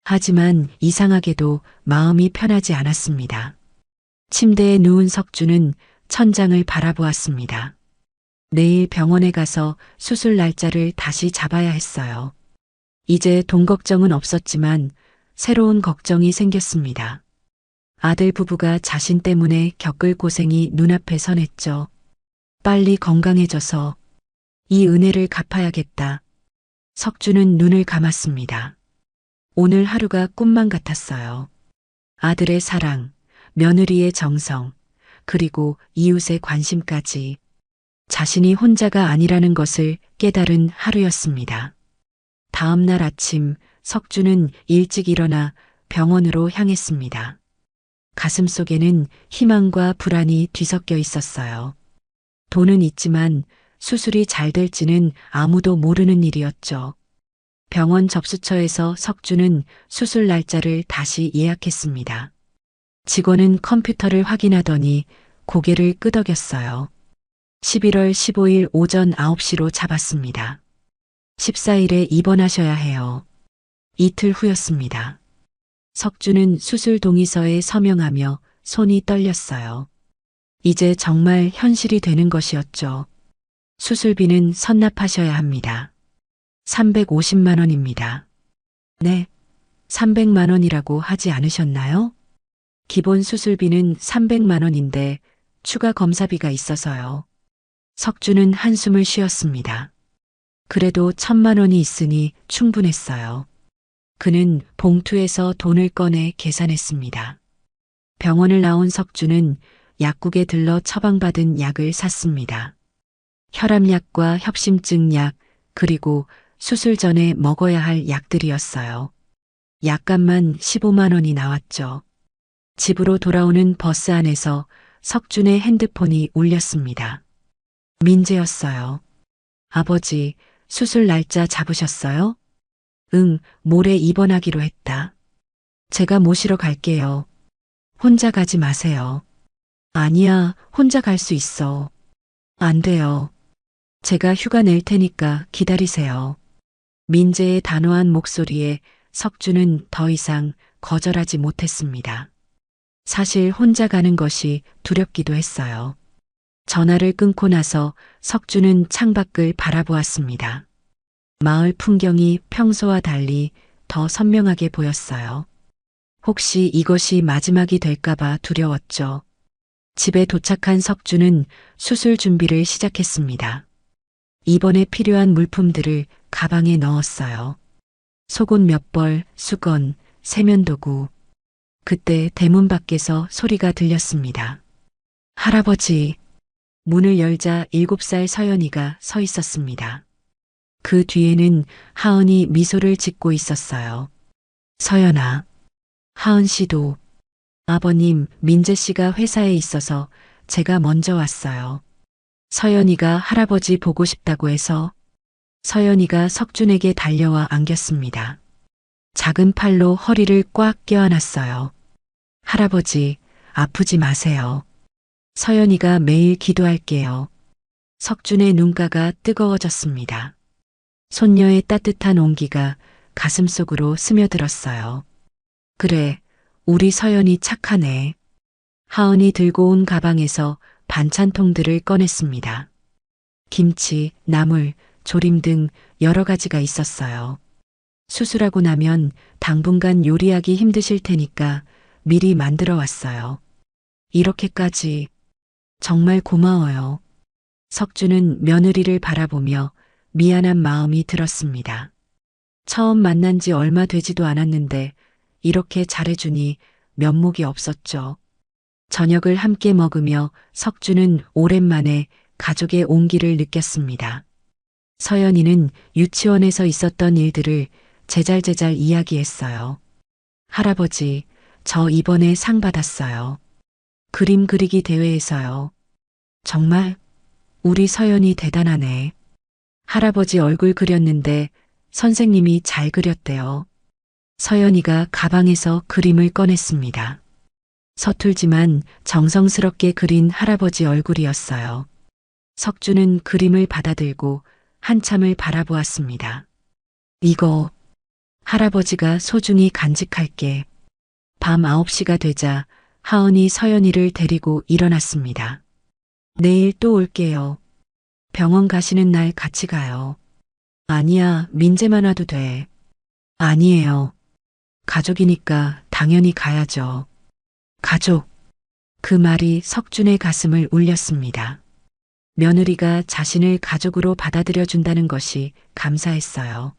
하지만 이상하게도 마음이 편하지 않았습니다. 침대에 누운 석주는 천장을 바라보았습니다. 내일 병원에 가서 수술 날짜를 다시 잡아야 했어요. 이제 돈 걱정은 없었지만 새로운 걱정이 생겼습니다. 아들 부부가 자신 때문에 겪을 고생이 눈앞에 선했죠. 빨리 건강해져서 이 은혜를 갚아야겠다. 석주는 눈을 감았습니다. 오늘 하루가 꿈만 같았어요. 아들의 사랑, 며느리의 정성, 그리고 이웃의 관심까지 자신이 혼자가 아니라는 것을 깨달은 하루였습니다. 다음 날 아침 석주는 일찍 일어나 병원으로 향했습니다. 가슴 속에는 희망과 불안이 뒤섞여 있었어요. 돈은 있지만 수술이 잘 될지는 아무도 모르는 일이었죠. 병원 접수처에서 석주는 수술 날짜를 다시 예약했습니다. 직원은 컴퓨터를 확인하더니 고개를 끄덕였어요. 11월 15일 오전 9시로 잡았습니다. 14일에 입원하셔야 해요. 이틀 후였습니다. 석주는 수술 동의서에 서명하며 손이 떨렸어요. 이제 정말 현실이 되는 것이었죠. 수술비는 선납하셔야 합니다. 350만 원입니다. 네, 300만 원이라고 하지 않으셨나요? 기본 수술비는 300만 원인데 추가 검사비가 있어서요. 석주는 한숨을 쉬었습니다. 그래도 1,000만 원이 있으니 충분했어요. 그는 봉투에서 돈을 꺼내 계산했습니다. 병원을 나온 석주는 약국에 들러 처방받은 약을 샀습니다. 혈압약과 협심증 약, 그리고 수술 전에 먹어야 할 약들이었어요. 약값만 15만 원이 나왔죠. 집으로 돌아오는 버스 안에서 석준의 핸드폰이 울렸습니다. 민재였어요. 아버지, 수술 날짜 잡으셨어요? 응, 모레 입원하기로 했다. 제가 모시러 갈게요. 혼자 가지 마세요. 아니야, 혼자 갈 수 있어. 안 돼요. 제가 휴가 낼 테니까 기다리세요. 민재의 단호한 목소리에 석주는 더 이상 거절하지 못했습니다. 사실 혼자 가는 것이 두렵기도 했어요. 전화를 끊고 나서 석주는 창밖을 바라보았습니다. 마을 풍경이 평소와 달리 더 선명하게 보였어요. 혹시 이것이 마지막이 될까봐 두려웠죠. 집에 도착한 석주는 수술 준비를 시작했습니다. 입원에 필요한 물품들을 가방에 넣었어요. 속옷 몇 벌, 수건, 세면도구. 그때 대문 밖에서 소리가 들렸습니다. 할아버지. 문을 열자 7살 서연이가 서 있었습니다. 그 뒤에는 하은이 미소를 짓고 있었어요. 서연아. 하은 씨도. 아버님, 민재 씨가 회사에 있어서 제가 먼저 왔어요. 서연이가 할아버지 보고 싶다고 해서. 서연이가 석준에게 달려와 안겼습니다. 작은 팔로 허리를 꽉 껴안았어요. 할아버지, 아프지 마세요. 서연이가 매일 기도할게요. 석준의 눈가가 뜨거워졌습니다. 손녀의 따뜻한 온기가 가슴속으로 스며들었어요. 그래, 우리 서연이 착하네. 하은이 들고 온 가방에서 반찬통들을 꺼냈습니다. 김치, 나물, 조림 등 여러 가지가 있었어요. 수술하고 나면 당분간 요리하기 힘드실 테니까 미리 만들어 왔어요. 이렇게까지 정말 고마워요. 석주는 며느리를 바라보며 미안한 마음이 들었습니다. 처음 만난 지 얼마 되지도 않았는데 이렇게 잘해주니 면목이 없었죠. 저녁을 함께 먹으며 석주는 오랜만에 가족의 온기를 느꼈습니다. 서연이는 유치원에서 있었던 일들을 제잘제잘 이야기했어요. 할아버지, 저 이번에 상 받았어요. 그림 그리기 대회에서요. 정말 우리 서연이 대단하네. 할아버지 얼굴 그렸는데 선생님이 잘 그렸대요. 서연이가 가방에서 그림을 꺼냈습니다. 서툴지만 정성스럽게 그린 할아버지 얼굴이었어요. 석주는 그림을 받아들고 한참을 바라보았습니다. 이거 할아버지가 소중히 간직할게. 밤 9시가 되자 하은이 서연이를 데리고 일어났습니다. 내일 또 올게요. 병원 가시는 날 같이 가요. 아니야, 민재만 와도 돼. 아니에요. 가족이니까 당연히 가야죠. 가족. 그 말이 석준의 가슴을 울렸습니다. 며느리가 자신을 가족으로 받아들여준다는 것이 감사했어요.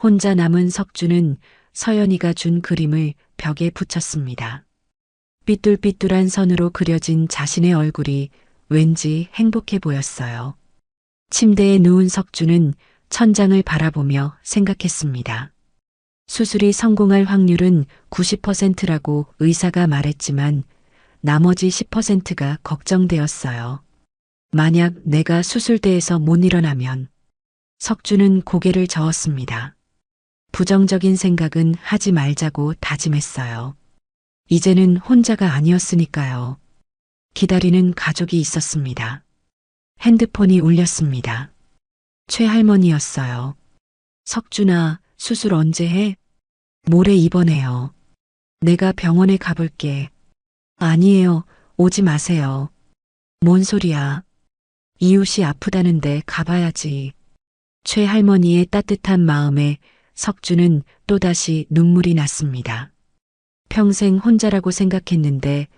혼자 남은 석준은 서연이가 준 그림을 벽에 붙였습니다. 삐뚤삐뚤한 선으로 그려진 자신의 얼굴이 왠지 행복해 보였어요. 침대에 누운 석준은 천장을 바라보며 생각했습니다. 수술이 성공할 확률은 90%라고 의사가 말했지만 나머지 10%가 걱정되었어요. 만약 내가 수술대에서 못 일어나면 석준은 고개를 저었습니다. 부정적인 생각은 하지 말자고 다짐했어요. 이제는 혼자가 아니었으니까요. 기다리는 가족이 있었습니다. 핸드폰이 울렸습니다. 최할머니였어요. 석준아, 수술 언제 해? 모레 입원해요. 내가 병원에 가볼게. 아니에요, 오지 마세요. 뭔 소리야. 이웃이 아프다는데 가봐야지. 최할머니의 따뜻한 마음에 석준은 또다시 눈물이 났습니다. 평생 혼자라고 생각했는데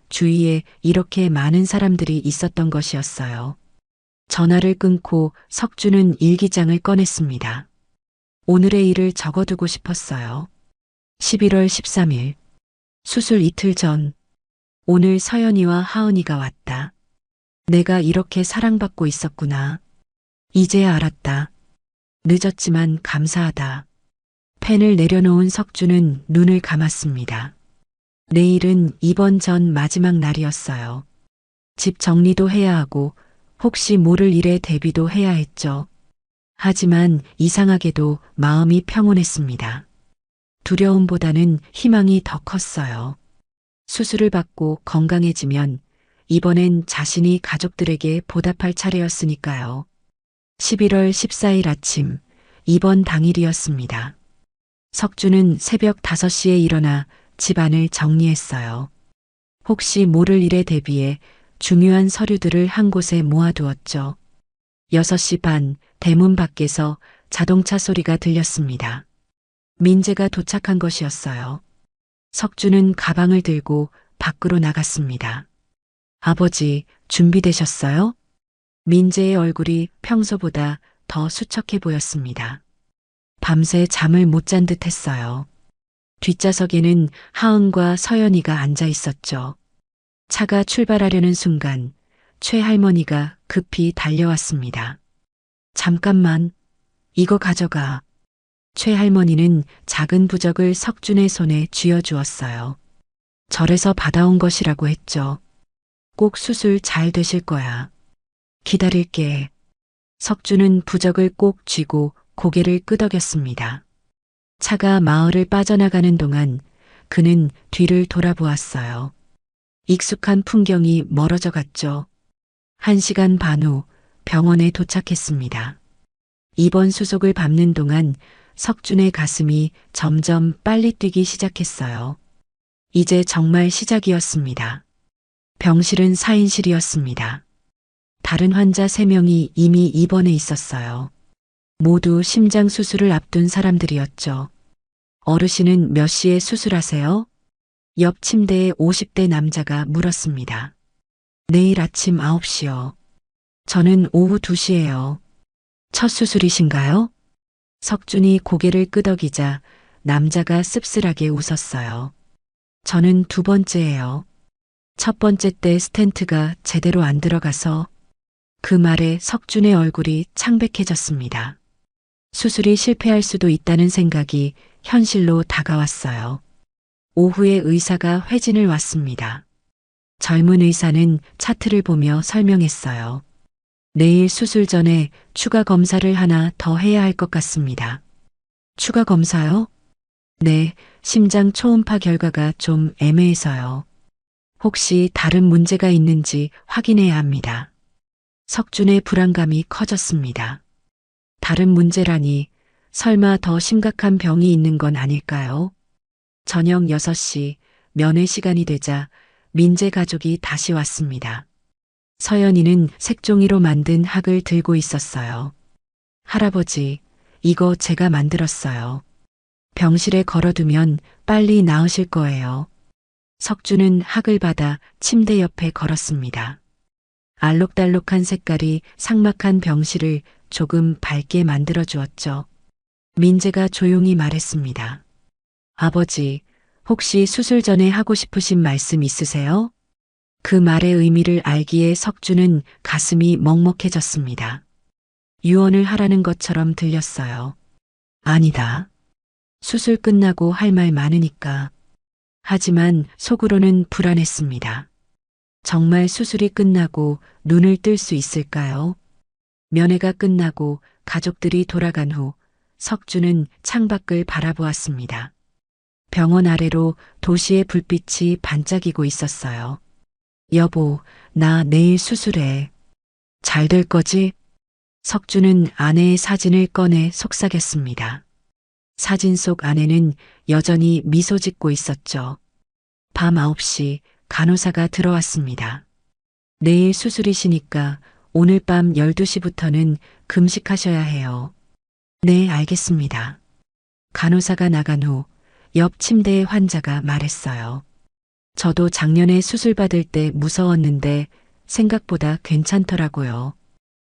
주위에 이렇게 많은 사람들이 있었던 것이었어요. 전화를 끊고 석준은 일기장을 꺼냈습니다. 오늘의 일을 적어두고 싶었어요. 11월 13일. 수술 이틀 전. 오늘 서연이와 하은이가 왔다. 내가 이렇게 사랑받고 있었구나. 이제야 알았다. 늦었지만 감사하다. 펜을 내려놓은 석준은 눈을 감았습니다. 내일은 입원 전 마지막 날이었어요. 집 정리도 해야 하고 혹시 모를 일에 대비도 해야 했죠. 하지만 이상하게도 마음이 평온했습니다. 두려움보다는 희망이 더 컸어요. 수술을 받고 건강해지면 이번엔 자신이 가족들에게 보답할 차례였으니까요. 11월 14일 아침, 입원 당일이었습니다. 석주는 새벽 5시에 일어나 집안을 정리했어요. 혹시 모를 일에 대비해 중요한 서류들을 한 곳에 모아두었죠. 6시 반, 대문 밖에서 자동차 소리가 들렸습니다. 민재가 도착한 것이었어요. 석주는 가방을 들고 밖으로 나갔습니다. 아버지, 준비되셨어요? 민재의 얼굴이 평소보다 더 수척해 보였습니다. 밤새 잠을 못 잔 듯 했어요. 뒷좌석에는 하은과 서연이가 앉아 있었죠. 차가 출발하려는 순간 최할머니가 급히 달려왔습니다. 잠깐만, 이거 가져가. 최할머니는 작은 부적을 석준의 손에 쥐어주었어요. 절에서 받아온 것이라고 했죠. 꼭 수술 잘 되실 거야. 기다릴게. 석준은 부적을 꼭 쥐고 고개를 끄덕였습니다. 차가 마을을 빠져나가는 동안 그는 뒤를 돌아보았어요. 익숙한 풍경이 멀어져 갔죠. 1시간 반 후 병원에 도착했습니다. 입원 수속을 밟는 동안 석준의 가슴이 점점 빨리 뛰기 시작했어요. 이제 정말 시작이었습니다. 병실은 4인실이었습니다. 다른 환자 3명이 이미 입원해 있었어요. 모두 심장 수술을 앞둔 사람들이었죠. 어르신은 몇 시에 수술하세요? 옆 침대에 50대 남자가 물었습니다. 내일 아침 9시요. 저는 오후 2시예요. 첫 수술이신가요? 석준이 고개를 끄덕이자 남자가 씁쓸하게 웃었어요. 저는 두 번째예요. 첫 번째 때 스텐트가 제대로 안 들어가서. 그 말에 석준의 얼굴이 창백해졌습니다. 수술이 실패할 수도 있다는 생각이 현실로 다가왔어요. 오후에 의사가 회진을 왔습니다. 젊은 의사는 차트를 보며 설명했어요. 내일 수술 전에 추가 검사를 하나 더 해야 할 것 같습니다. 추가 검사요? 네, 심장 초음파 결과가 좀 애매해서요. 혹시 다른 문제가 있는지 확인해야 합니다. 석준의 불안감이 커졌습니다. 다른 문제라니 설마 더 심각한 병이 있는 건 아닐까요? 저녁 6시 면회 시간이 되자 민재 가족이 다시 왔습니다. 서연이는 색종이로 만든 학을 들고 있었어요. 할아버지, 이거 제가 만들었어요. 병실에 걸어두면 빨리 나으실 거예요. 석준은 학을 받아 침대 옆에 걸었습니다. 알록달록한 색깔이 삭막한 병실을 조금 밝게 만들어 주었죠. 민재가 조용히 말했습니다. 아버지, 혹시 수술 전에 하고 싶으신 말씀 있으세요? 그 말의 의미를 알기에 석준은 가슴이 먹먹해졌습니다. 유언을 하라는 것처럼 들렸어요. 아니다. 수술 끝나고 할 말 많으니까. 하지만 속으로는 불안했습니다. 정말 수술이 끝나고 눈을 뜰 수 있을까요? 면회가 끝나고 가족들이 돌아간 후 석준은 창밖을 바라보았습니다. 병원 아래로 도시의 불빛이 반짝이고 있었어요. 여보, 나 내일 수술해. 잘 될 거지? 석준은 아내의 사진을 꺼내 속삭였습니다. 사진 속 아내는 여전히 미소 짓고 있었죠. 밤 9시 간호사가 들어왔습니다. 내일 수술이시니까 오늘 밤 12시부터는 금식하셔야 해요. 네, 알겠습니다. 간호사가 나간 후 옆 침대의 환자가 말했어요. 저도 작년에 수술 받을 때 무서웠는데 생각보다 괜찮더라고요.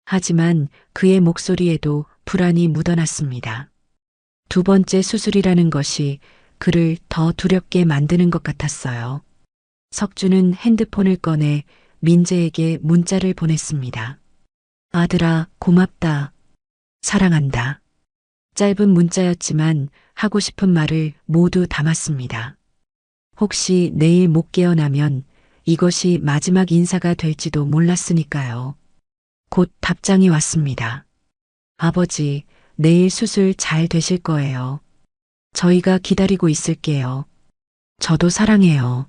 하지만 그의 목소리에도 불안이 묻어났습니다. 두 번째 수술이라는 것이 그를 더 두렵게 만드는 것 같았어요. 석준은 핸드폰을 꺼내 민재에게 문자를 보냈습니다. 아들아, 고맙다. 사랑한다. 짧은 문자였지만 하고 싶은 말을 모두 담았습니다. 혹시 내일 못 깨어나면 이것이 마지막 인사가 될지도 몰랐으니까요. 곧 답장이 왔습니다. 아버지, 내일 수술 잘 되실 거예요. 저희가 기다리고 있을게요. 저도 사랑해요.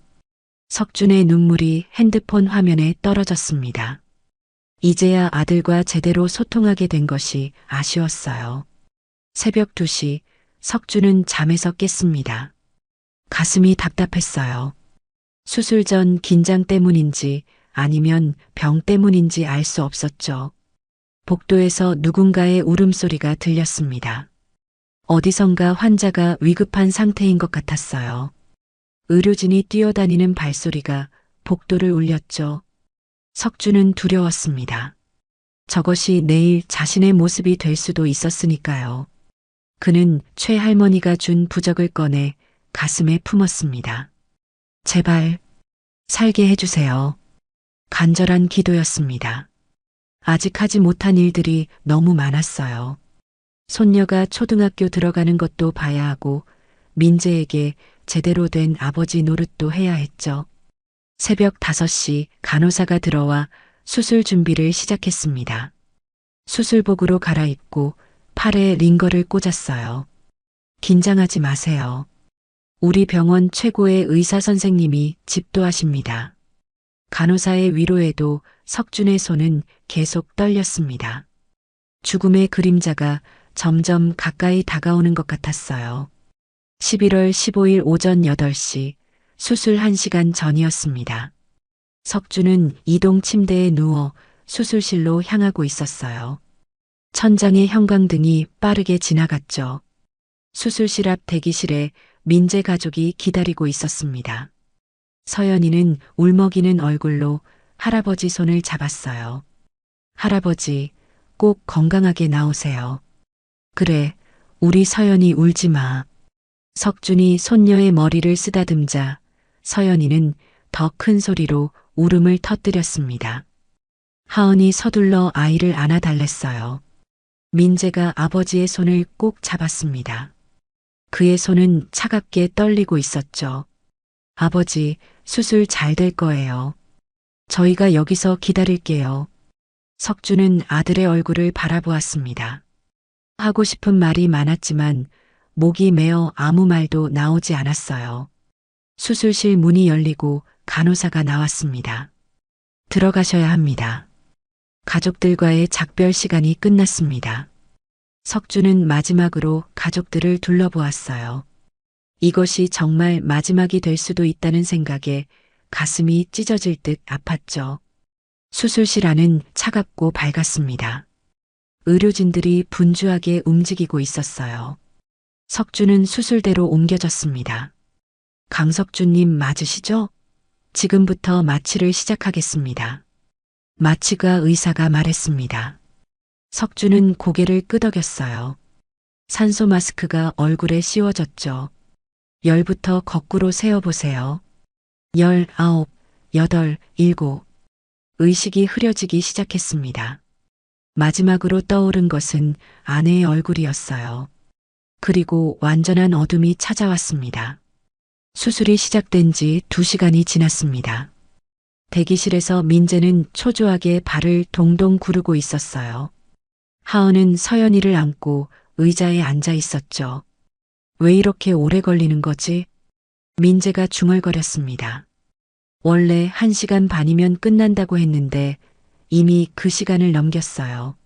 석준의 눈물이 핸드폰 화면에 떨어졌습니다. 이제야 아들과 제대로 소통하게 된 것이 아쉬웠어요. 새벽 2시 석준은 잠에서 깼습니다. 가슴이 답답했어요. 수술 전 긴장 때문인지 아니면 병 때문인지 알 수 없었죠. 복도에서 누군가의 울음소리가 들렸습니다. 어디선가 환자가 위급한 상태인 것 같았어요. 의료진이 뛰어다니는 발소리가 복도를 울렸죠. 석준은 두려웠습니다. 저것이 내일 자신의 모습이 될 수도 있었으니까요. 그는 최 할머니가 준 부적을 꺼내 가슴에 품었습니다. 제발 살게 해주세요. 간절한 기도였습니다. 아직 하지 못한 일들이 너무 많았어요. 손녀가 초등학교 들어가는 것도 봐야 하고 민재에게 제대로 된 아버지 노릇도 해야 했죠. 새벽 5시 간호사가 들어와 수술 준비를 시작했습니다. 수술복으로 갈아입고 팔에 링거를 꽂았어요. 긴장하지 마세요. 우리 병원 최고의 의사 선생님이 집도하십니다. 간호사의 위로에도 석준의 손은 계속 떨렸습니다. 죽음의 그림자가 점점 가까이 다가오는 것 같았어요. 11월 15일 오전 8시 수술 1시간 전이었습니다. 석준은 이동 침대에 누워 수술실로 향하고 있었어요. 천장의 형광등이 빠르게 지나갔죠. 수술실 앞 대기실에 민재 가족이 기다리고 있었습니다. 서연이는 울먹이는 얼굴로 할아버지 손을 잡았어요. 할아버지, 꼭 건강하게 나오세요. 그래, 우리 서연이 울지 마. 석준이 손녀의 머리를 쓰다듬자 서연이는 더 큰 소리로 울음을 터뜨렸습니다. 하은이 서둘러 아이를 안아달랬어요. 민재가 아버지의 손을 꼭 잡았습니다. 그의 손은 차갑게 떨리고 있었죠. 아버지, 수술 잘 될 거예요. 저희가 여기서 기다릴게요. 석준은 아들의 얼굴을 바라보았습니다. 하고 싶은 말이 많았지만 목이 메어 아무 말도 나오지 않았어요. 수술실 문이 열리고 간호사가 나왔습니다. 들어가셔야 합니다. 가족들과의 작별 시간이 끝났습니다. 석준은 마지막으로 가족들을 둘러보았어요. 이것이 정말 마지막이 될 수도 있다는 생각에 가슴이 찢어질 듯 아팠죠. 수술실 안은 차갑고 밝았습니다. 의료진들이 분주하게 움직이고 있었어요. 석준은 수술대로 옮겨졌습니다. 강석준님 맞으시죠? 지금부터 마취를 시작하겠습니다. 마취가 의사가 말했습니다. 석준은 고개를 끄덕였어요. 산소 마스크가 얼굴에 씌워졌죠. 열부터 거꾸로 세어보세요. 19, 8, 7. 의식이 흐려지기 시작했습니다. 마지막으로 떠오른 것은 아내의 얼굴이었어요. 그리고 완전한 어둠이 찾아왔습니다. 수술이 시작된 지 2시간이 지났습니다. 대기실에서 민재는 초조하게 발을 동동 구르고 있었어요. 하은은 서연이를 안고 의자에 앉아 있었죠. 왜 이렇게 오래 걸리는 거지? 민재가 중얼거렸습니다. 원래 1시간 반이면 끝난다고 했는데 이미 그 시간을 넘겼어요.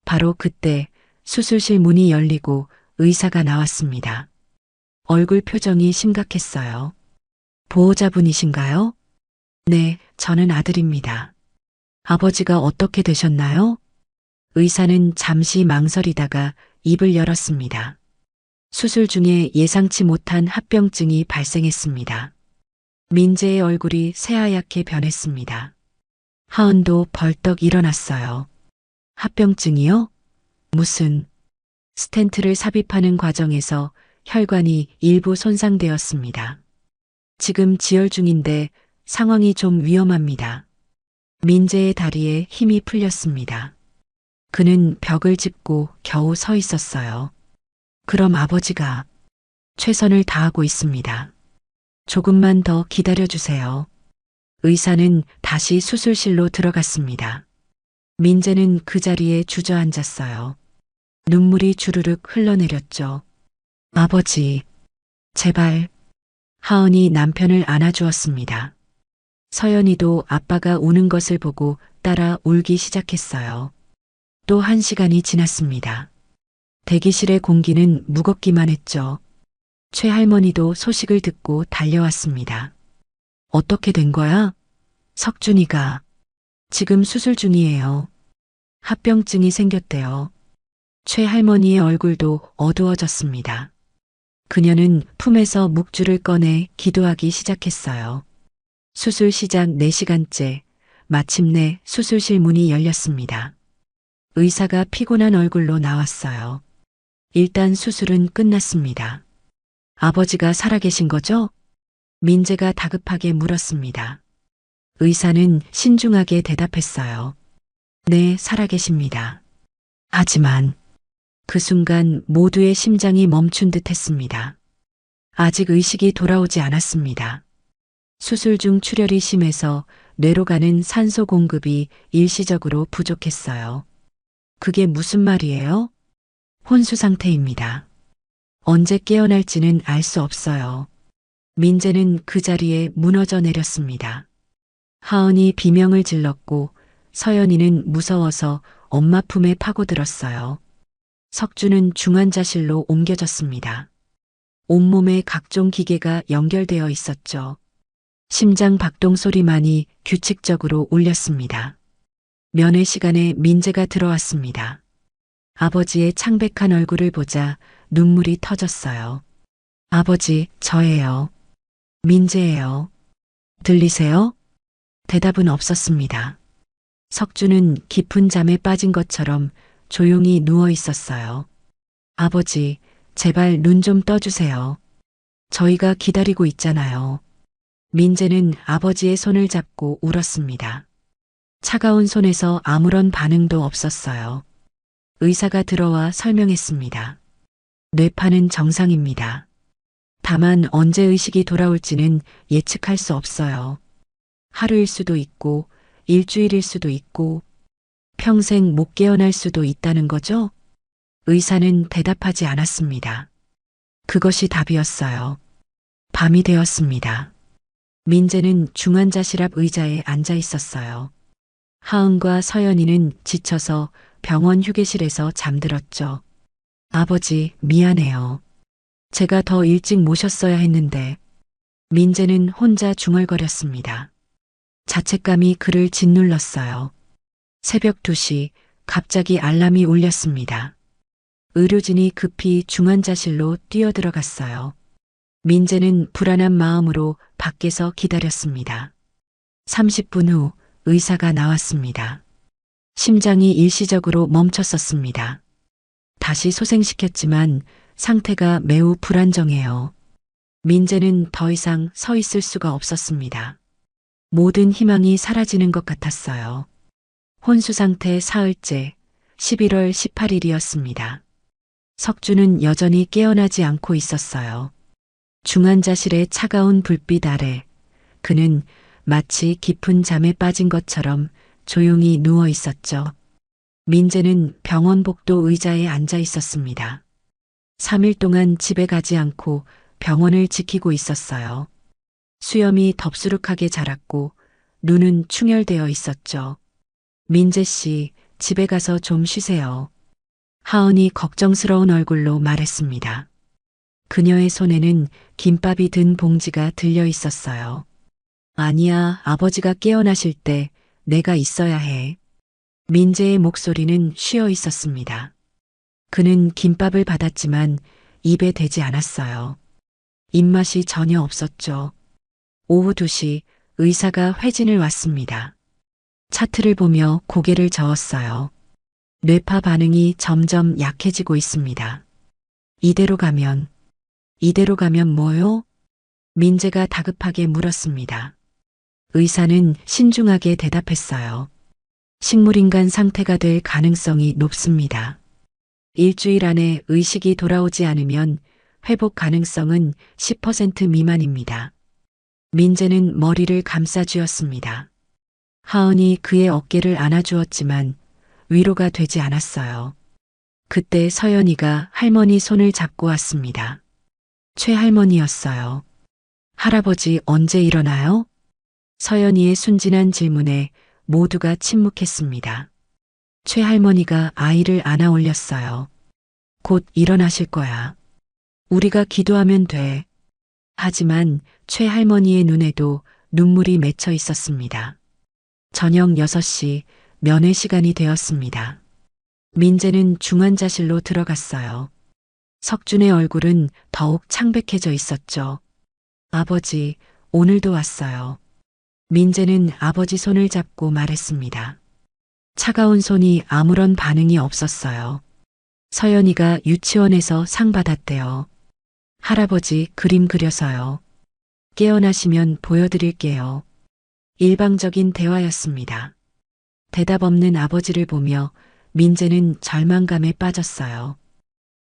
바로 그때 수술실 문이 열리고 의사가 나왔습니다. 얼굴 표정이 심각했어요. 보호자분이신가요? 네, 저는 아들입니다. 아버지가 어떻게 되셨나요? 의사는 잠시 망설이다가 입을 열었습니다. 수술 중에 예상치 못한 합병증이 발생했습니다. 민재의 얼굴이 새하얗게 변했습니다. 하은도 벌떡 일어났어요. 합병증이요? 무슨? 스텐트를 삽입하는 과정에서 혈관이 일부 손상되었습니다. 지금 지혈 중인데 상황이 좀 위험합니다. 민재의 다리에 힘이 풀렸습니다. 그는 벽을 짚고 겨우 서 있었어요. 그럼 아버지가 최선을 다하고 있습니다. 조금만 더 기다려주세요. 의사는 다시 수술실로 들어갔습니다. 민재는 그 자리에 주저앉았어요. 눈물이 주르륵 흘러내렸죠. 아버지, 제발. 하은이 남편을 안아주었습니다. 서연이도 아빠가 우는 것을 보고 따라 울기 시작했어요. 또 1시간이 지났습니다. 대기실의 공기는 무겁기만 했죠. 최할머니도 소식을 듣고 달려왔습니다. 어떻게 된 거야? 석준이가 지금 수술 중이에요. 합병증이 생겼대요. 최할머니의 얼굴도 어두워졌습니다. 그녀는 품에서 묵주를 꺼내 기도하기 시작했어요. 수술 시작 4시간째, 마침내 수술실 문이 열렸습니다. 의사가 피곤한 얼굴로 나왔어요. 일단 수술은 끝났습니다. 아버지가 살아계신 거죠? 민재가 다급하게 물었습니다. 의사는 신중하게 대답했어요. 네, 살아계십니다. 하지만 그 순간 모두의 심장이 멈춘 듯 했습니다. 아직 의식이 돌아오지 않았습니다. 수술 중 출혈이 심해서 뇌로 가는 산소 공급이 일시적으로 부족했어요. 그게 무슨 말이에요? 혼수 상태입니다. 언제 깨어날지는 알 수 없어요. 민재는 그 자리에 무너져 내렸습니다. 하은이 비명을 질렀고 서연이는 무서워서 엄마 품에 파고들었어요. 석주는 중환자실로 옮겨졌습니다. 온몸에 각종 기계가 연결되어 있었죠. 심장 박동 소리만이 규칙적으로 울렸습니다. 면회 시간에 민재가 들어왔습니다. 아버지의 창백한 얼굴을 보자 눈물이 터졌어요. 아버지, 저예요. 민재예요. 들리세요? 대답은 없었습니다. 석주는 깊은 잠에 빠진 것처럼 조용히 누워 있었어요. 아버지, 제발 눈 좀 떠주세요. 저희가 기다리고 있잖아요. 민재는 아버지의 손을 잡고 울었습니다. 차가운 손에서 아무런 반응도 없었어요. 의사가 들어와 설명했습니다. 뇌파는 정상입니다. 다만 언제 의식이 돌아올지는 예측할 수 없어요. 하루일 수도 있고, 일주일일 수도 있고, 평생 못 깨어날 수도 있다는 거죠? 의사는 대답하지 않았습니다. 그것이 답이었어요. 밤이 되었습니다. 민재는 중환자실 앞 의자에 앉아 있었어요. 하은과 서연이는 지쳐서 병원 휴게실에서 잠들었죠. 아버지, 미안해요. 제가 더 일찍 모셨어야 했는데. 민재는 혼자 중얼거렸습니다. 자책감이 그를 짓눌렀어요. 새벽 2시 갑자기 알람이 울렸습니다. 의료진이 급히 중환자실로 뛰어들어갔어요. 민재는 불안한 마음으로 밖에서 기다렸습니다. 30분 후 의사가 나왔습니다. 심장이 일시적으로 멈췄었습니다. 다시 소생시켰지만 상태가 매우 불안정해요. 민재는 더 이상 서 있을 수가 없었습니다. 모든 희망이 사라지는 것 같았어요. 혼수 상태 사흘째 11월 18일이었습니다. 석주는 여전히 깨어나지 않고 있었어요. 중환자실의 차가운 불빛 아래 그는 마치 깊은 잠에 빠진 것처럼 조용히 누워 있었죠. 민재는 병원 복도 의자에 앉아 있었습니다. 3일 동안 집에 가지 않고 병원을 지키고 있었어요. 수염이 덥수룩하게 자랐고 눈은 충혈되어 있었죠. 민재 씨, 집에 가서 좀 쉬세요. 하은이 걱정스러운 얼굴로 말했습니다. 그녀의 손에는 김밥이 든 봉지가 들려 있었어요. 아니야, 아버지가 깨어나실 때 내가 있어야 해. 민재의 목소리는 쉬어 있었습니다. 그는 김밥을 받았지만 입에 대지 않았어요. 입맛이 전혀 없었죠. 오후 2시 의사가 회진을 왔습니다. 차트를 보며 고개를 저었어요. 뇌파 반응이 점점 약해지고 있습니다. 이대로 가면 뭐요? 민재가 다급하게 물었습니다. 의사는 신중하게 대답했어요. 식물인간 상태가 될 가능성이 높습니다. 일주일 안에 의식이 돌아오지 않으면 회복 가능성은 10% 미만입니다. 민재는 머리를 감싸쥐었습니다. 하은이 그의 어깨를 안아주었지만 위로가 되지 않았어요. 그때 서연이가 할머니 손을 잡고 왔습니다. 최할머니였어요. 할아버지 언제 일어나요? 서연이의 순진한 질문에 모두가 침묵했습니다. 최할머니가 아이를 안아 올렸어요. 곧 일어나실 거야. 우리가 기도하면 돼. 하지만 최할머니의 눈에도 눈물이 맺혀 있었습니다. 저녁 6시 면회 시간이 되었습니다. 민재는 중환자실로 들어갔어요. 석준의 얼굴은 더욱 창백해져 있었죠. 아버지, 오늘도 왔어요. 민재는 아버지 손을 잡고 말했습니다. 차가운 손이 아무런 반응이 없었어요. 서연이가 유치원에서 상 받았대요. 할아버지 그림 그려서요. 깨어나시면 보여드릴게요. 일방적인 대화였습니다. 대답 없는 아버지를 보며 민재는 절망감에 빠졌어요.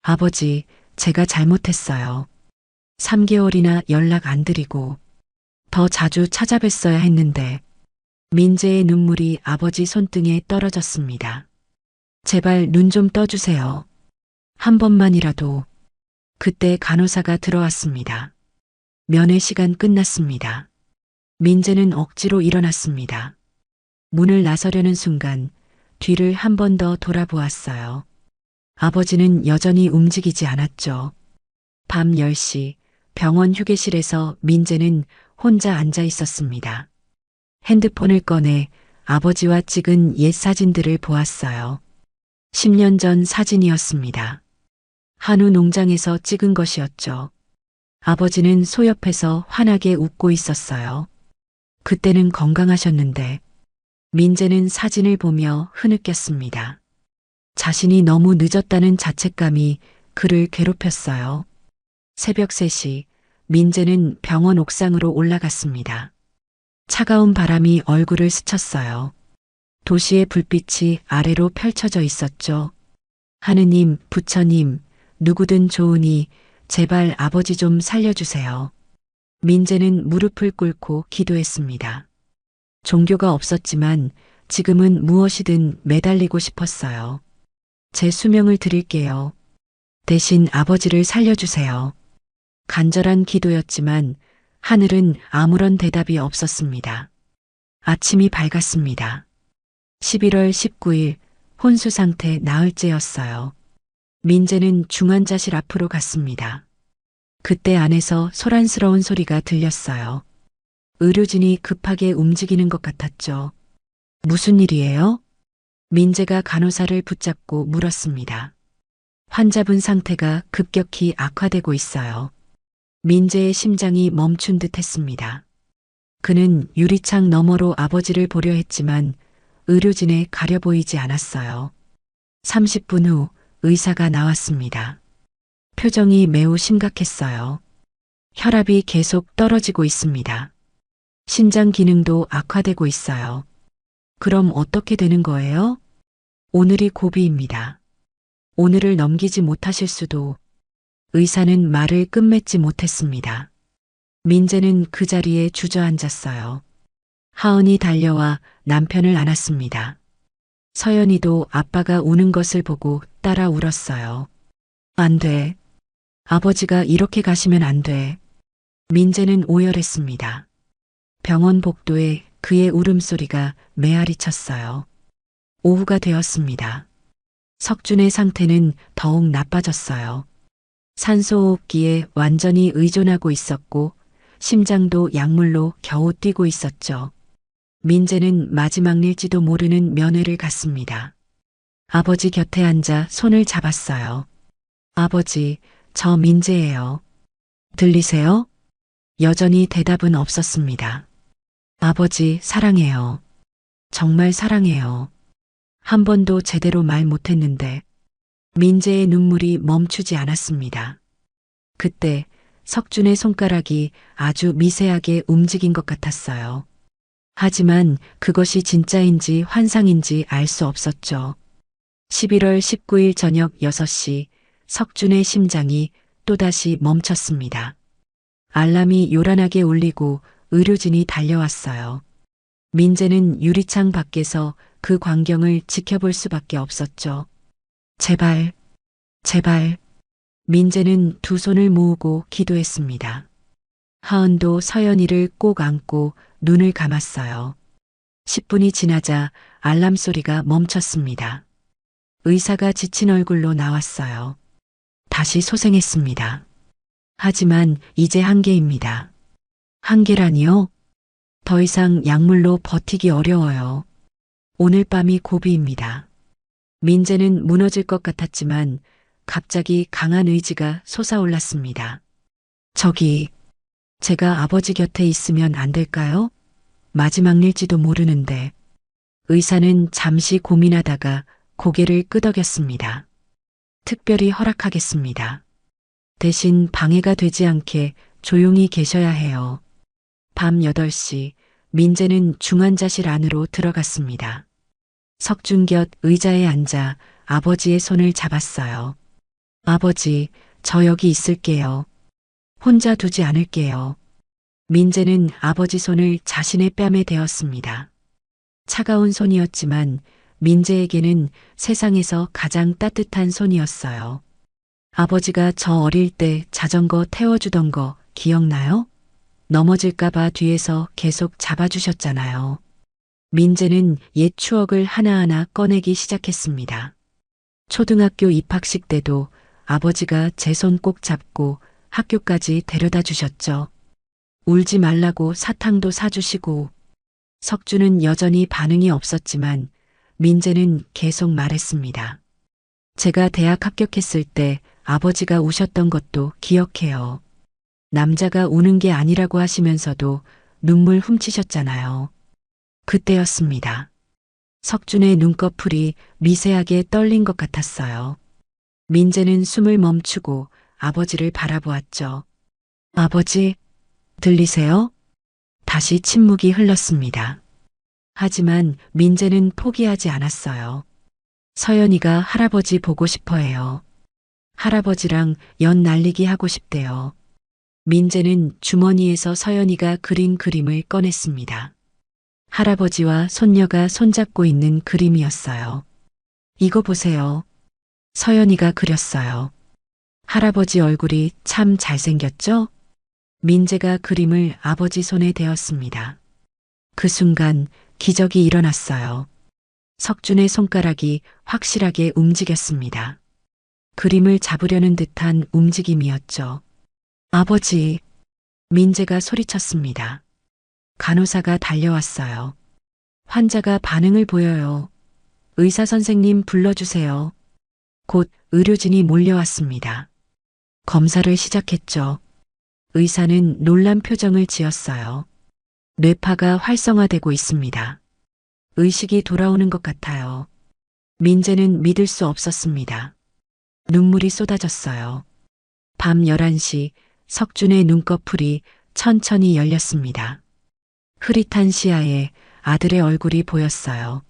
아버지, 제가 잘못했어요. 3개월이나 연락 안 드리고 더 자주 찾아뵀어야 했는데. 민재의 눈물이 아버지 손등에 떨어졌습니다. 제발 눈 좀 떠주세요. 한 번만이라도. 그때 간호사가 들어왔습니다. 면회 시간 끝났습니다. 민재는 억지로 일어났습니다. 문을 나서려는 순간 뒤를 한 번 더 돌아보았어요. 아버지는 여전히 움직이지 않았죠. 밤 10시 병원 휴게실에서 민재는 혼자 앉아 있었습니다. 핸드폰을 꺼내 아버지와 찍은 옛 사진들을 보았어요. 10년 전 사진이었습니다. 한우 농장에서 찍은 것이었죠. 아버지는 소 옆에서 환하게 웃고 있었어요. 그때는 건강하셨는데. 민재는 사진을 보며 흐느꼈습니다. 자신이 너무 늦었다는 자책감이 그를 괴롭혔어요. 새벽 3시 민재는 병원 옥상으로 올라갔습니다. 차가운 바람이 얼굴을 스쳤어요. 도시의 불빛이 아래로 펼쳐져 있었죠. 하느님, 부처님, 누구든 좋으니 제발 아버지 좀 살려주세요. 민재는 무릎을 꿇고 기도했습니다. 종교가 없었지만 지금은 무엇이든 매달리고 싶었어요. 제 수명을 드릴게요. 대신 아버지를 살려주세요. 간절한 기도였지만 하늘은 아무런 대답이 없었습니다. 아침이 밝았습니다. 11월 19일 혼수 상태 나흘째였어요. 민재는 중환자실 앞으로 갔습니다. 그때 안에서 소란스러운 소리가 들렸어요. 의료진이 급하게 움직이는 것 같았죠. 무슨 일이에요? 민재가 간호사를 붙잡고 물었습니다. 환자분 상태가 급격히 악화되고 있어요. 민재의 심장이 멈춘 듯 했습니다. 그는 유리창 너머로 아버지를 보려 했지만 의료진에 가려 보이지 않았어요. 30분 후 의사가 나왔습니다. 표정이 매우 심각했어요. 혈압이 계속 떨어지고 있습니다. 신장 기능도 악화되고 있어요. 그럼 어떻게 되는 거예요? 오늘이 고비입니다. 오늘을 넘기지 못하실 수도. 의사는 말을 끝맺지 못했습니다. 민재는 그 자리에 주저앉았어요. 하은이 달려와 남편을 안았습니다. 서연이도 아빠가 우는 것을 보고 따라 울었어요. 안 돼. 아버지가 이렇게 가시면 안 돼. 민재는 오열했습니다. 병원 복도에 그의 울음소리가 메아리 쳤어요. 오후가 되었습니다. 석준의 상태는 더욱 나빠졌어요. 산소호흡기에 완전히 의존하고 있었고 심장도 약물로 겨우 뛰고 있었죠. 민재는 마지막 일지도 모르는 면회를 갔습니다. 아버지 곁에 앉아 손을 잡았어요. 아버지, 저 민재예요. 들리세요? 여전히 대답은 없었습니다. 아버지, 사랑해요. 정말 사랑해요. 한 번도 제대로 말 못했는데 민재의 눈물이 멈추지 않았습니다. 그때 석준의 손가락이 아주 미세하게 움직인 것 같았어요. 하지만 그것이 진짜인지 환상인지 알 수 없었죠. 11월 19일 저녁 6시 석준의 심장이 또다시 멈췄습니다. 알람이 요란하게 울리고 의료진이 달려왔어요. 민재는 유리창 밖에서 그 광경을 지켜볼 수밖에 없었죠. 제발, 제발. 민재는 두 손을 모으고 기도했습니다. 하은도 서연이를 꼭 안고 눈을 감았어요. 10분이 지나자 알람 소리가 멈췄습니다. 의사가 지친 얼굴로 나왔어요. 다시 소생했습니다. 하지만 이제 한계입니다. 한계라니요? 더 이상 약물로 버티기 어려워요. 오늘 밤이 고비입니다. 민재는 무너질 것 같았지만 갑자기 강한 의지가 솟아올랐습니다. 저기, 제가 아버지 곁에 있으면 안 될까요? 마지막 일지도 모르는데. 의사는 잠시 고민하다가 고개를 끄덕였습니다. 특별히 허락하겠습니다. 대신 방해가 되지 않게 조용히 계셔야 해요. 밤 8시 민재는 중환자실 안으로 들어갔습니다. 석준 곁 의자에 앉아 아버지의 손을 잡았어요. 아버지, 저 여기 있을게요. 혼자 두지 않을게요. 민재는 아버지 손을 자신의 뺨에 대었습니다. 차가운 손이었지만 민재에게는 세상에서 가장 따뜻한 손이었어요. 아버지가 저 어릴 때 자전거 태워주던 거 기억나요? 넘어질까봐 뒤에서 계속 잡아주셨잖아요. 민재는 옛 추억을 하나하나 꺼내기 시작했습니다. 초등학교 입학식 때도 아버지가 제 손 꼭 잡고 학교까지 데려다 주셨죠. 울지 말라고 사탕도 사주시고. 석주는 여전히 반응이 없었지만 민재는 계속 말했습니다. 제가 대학 합격했을 때 아버지가 우셨던 것도 기억해요. 남자가 우는 게 아니라고 하시면서도 눈물 훔치셨잖아요. 그때였습니다. 석준의 눈꺼풀이 미세하게 떨린 것 같았어요. 민재는 숨을 멈추고 아버지를 바라보았죠. 아버지, 들리세요? 다시 침묵이 흘렀습니다. 하지만 민재는 포기하지 않았어요. 서연이가 할아버지 보고 싶어 해요. 할아버지랑 연 날리기 하고 싶대요. 민재는 주머니에서 서연이가 그린 그림을 꺼냈습니다. 할아버지와 손녀가 손잡고 있는 그림이었어요. 이거 보세요. 서연이가 그렸어요. 할아버지 얼굴이 참 잘생겼죠? 민재가 그림을 아버지 손에 대었습니다. 그 순간 기적이 일어났어요. 석준의 손가락이 확실하게 움직였습니다. 그림을 잡으려는 듯한 움직임이었죠. 아버지, 민재가 소리쳤습니다. 간호사가 달려왔어요. 환자가 반응을 보여요. 의사 선생님 불러주세요. 곧 의료진이 몰려왔습니다. 검사를 시작했죠. 의사는 놀란 표정을 지었어요. 뇌파가 활성화되고 있습니다. 의식이 돌아오는 것 같아요. 민재는 믿을 수 없었습니다. 눈물이 쏟아졌어요. 밤 11시 석준의 눈꺼풀이 천천히 열렸습니다. 흐릿한 시야에 아들의 얼굴이 보였어요.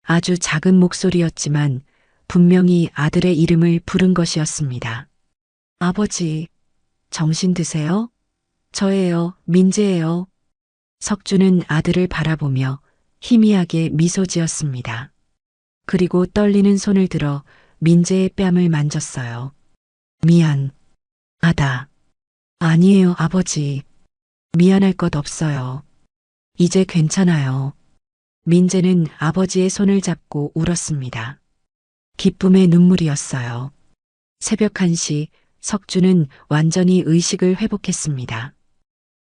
아주 작은 목소리였지만 분명히 아들의 이름을 부른 것이었습니다. 아버지, 정신 드세요? 저예요, 민재예요. 석준은 아들을 바라보며 희미하게 미소 지었습니다. 그리고 떨리는 손을 들어 민재의 뺨을 만졌어요. 미안하다. 아니에요, 아버지. 미안할 것 없어요. 이제 괜찮아요. 민재는 아버지의 손을 잡고 울었습니다. 기쁨의 눈물이었어요. 새벽 1시 석준은 완전히 의식을 회복했습니다.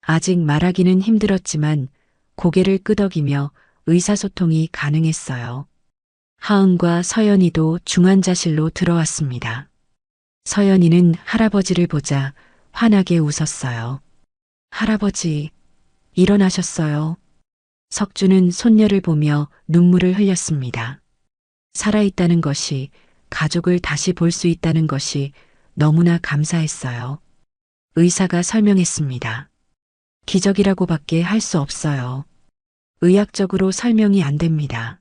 아직 말하기는 힘들었지만 고개를 끄덕이며 의사소통이 가능했어요. 하은과 서연이도 중환자실로 들어왔습니다. 서연이는 할아버지를 보자 환하게 웃었어요. 할아버지, 일어나셨어요. 석준은 손녀를 보며 눈물을 흘렸습니다. 살아있다는 것이, 가족을 다시 볼 수 있다는 것이 너무나 감사했어요. 의사가 설명했습니다. 기적이라고밖에 할 수 없어요. 의학적으로 설명이 안 됩니다.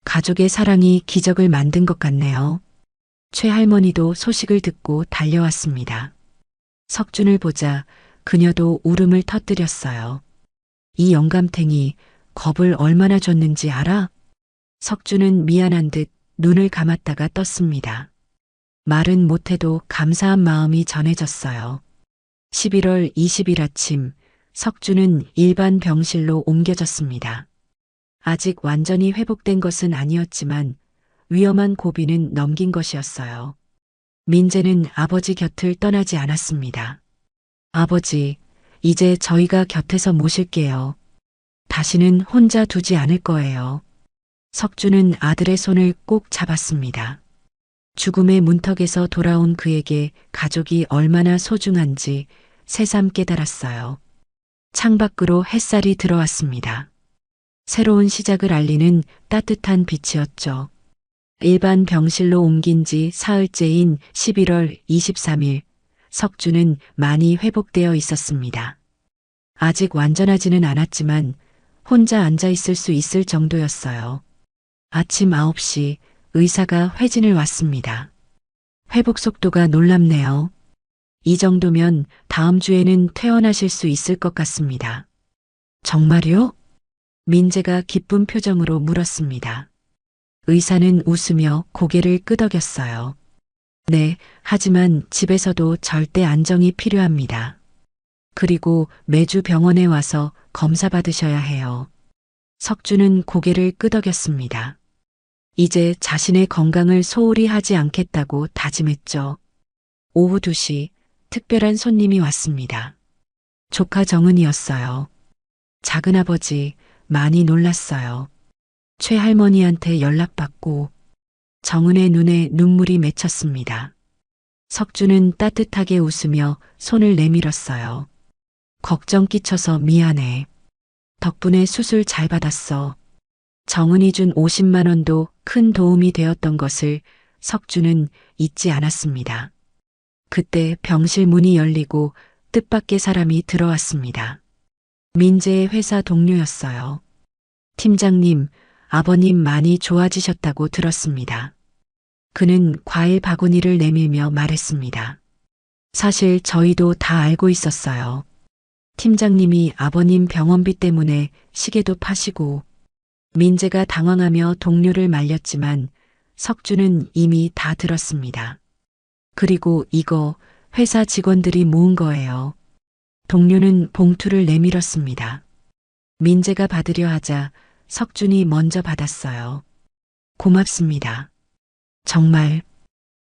가족의 사랑이 기적을 만든 것 같네요. 최할머니도 소식을 듣고 달려왔습니다. 석준을 보자 그녀도 울음을 터뜨렸어요. 이 영감탱이 겁을 얼마나 줬는지 알아? 석준은 미안한 듯 눈을 감았다가 떴습니다. 말은 못해도 감사한 마음이 전해졌어요. 11월 20일 아침 석준은 일반 병실로 옮겨졌습니다. 아직 완전히 회복된 것은 아니었지만 위험한 고비는 넘긴 것이었어요. 민재는 아버지 곁을 떠나지 않았습니다. 아버지, 이제 저희가 곁에서 모실게요. 다시는 혼자 두지 않을 거예요. 석준은 아들의 손을 꼭 잡았습니다. 죽음의 문턱에서 돌아온 그에게 가족이 얼마나 소중한지 새삼 깨달았어요. 창밖으로 햇살이 들어왔습니다. 새로운 시작을 알리는 따뜻한 빛이었죠. 일반 병실로 옮긴 지 사흘째인 11월 23일, 석준은 많이 회복되어 있었습니다. 아직 완전하지는 않았지만 혼자 앉아 있을 수 있을 정도였어요. 아침 9시 의사가 회진을 왔습니다. 회복 속도가 놀랍네요. 이 정도면 다음 주에는 퇴원하실 수 있을 것 같습니다. 정말요? 민재가 기쁜 표정으로 물었습니다. 의사는 웃으며 고개를 끄덕였어요. 네, 하지만 집에서도 절대 안정이 필요합니다. 그리고 매주 병원에 와서 검사 받으셔야 해요. 석준은 고개를 끄덕였습니다. 이제 자신의 건강을 소홀히 하지 않겠다고 다짐했죠. 오후 2시 특별한 손님이 왔습니다. 조카 정은이었어요. 작은아버지 많이 놀랐어요. 최할머니한테 연락받고 정은의 눈에 눈물이 맺혔습니다. 석준은 따뜻하게 웃으며 손을 내밀었어요. 걱정 끼쳐서 미안해. 덕분에 수술 잘 받았어. 정은이 준 50만 원도 큰 도움이 되었던 것을 석주는 잊지 않았습니다. 그때 병실 문이 열리고 뜻밖의 사람이 들어왔습니다. 민재의 회사 동료였어요. 팀장님, 아버님 많이 좋아지셨다고 들었습니다. 그는 과일 바구니를 내밀며 말했습니다. 사실 저희도 다 알고 있었어요. 팀장님이 아버님 병원비 때문에 시계도 파시고 민재가 당황하며 동료를 말렸지만 석주는 이미 다 들었습니다. 그리고 이거 회사 직원들이 모은 거예요. 동료는 봉투를 내밀었습니다. 민재가 받으려 하자 석준이 먼저 받았어요. 고맙습니다. 정말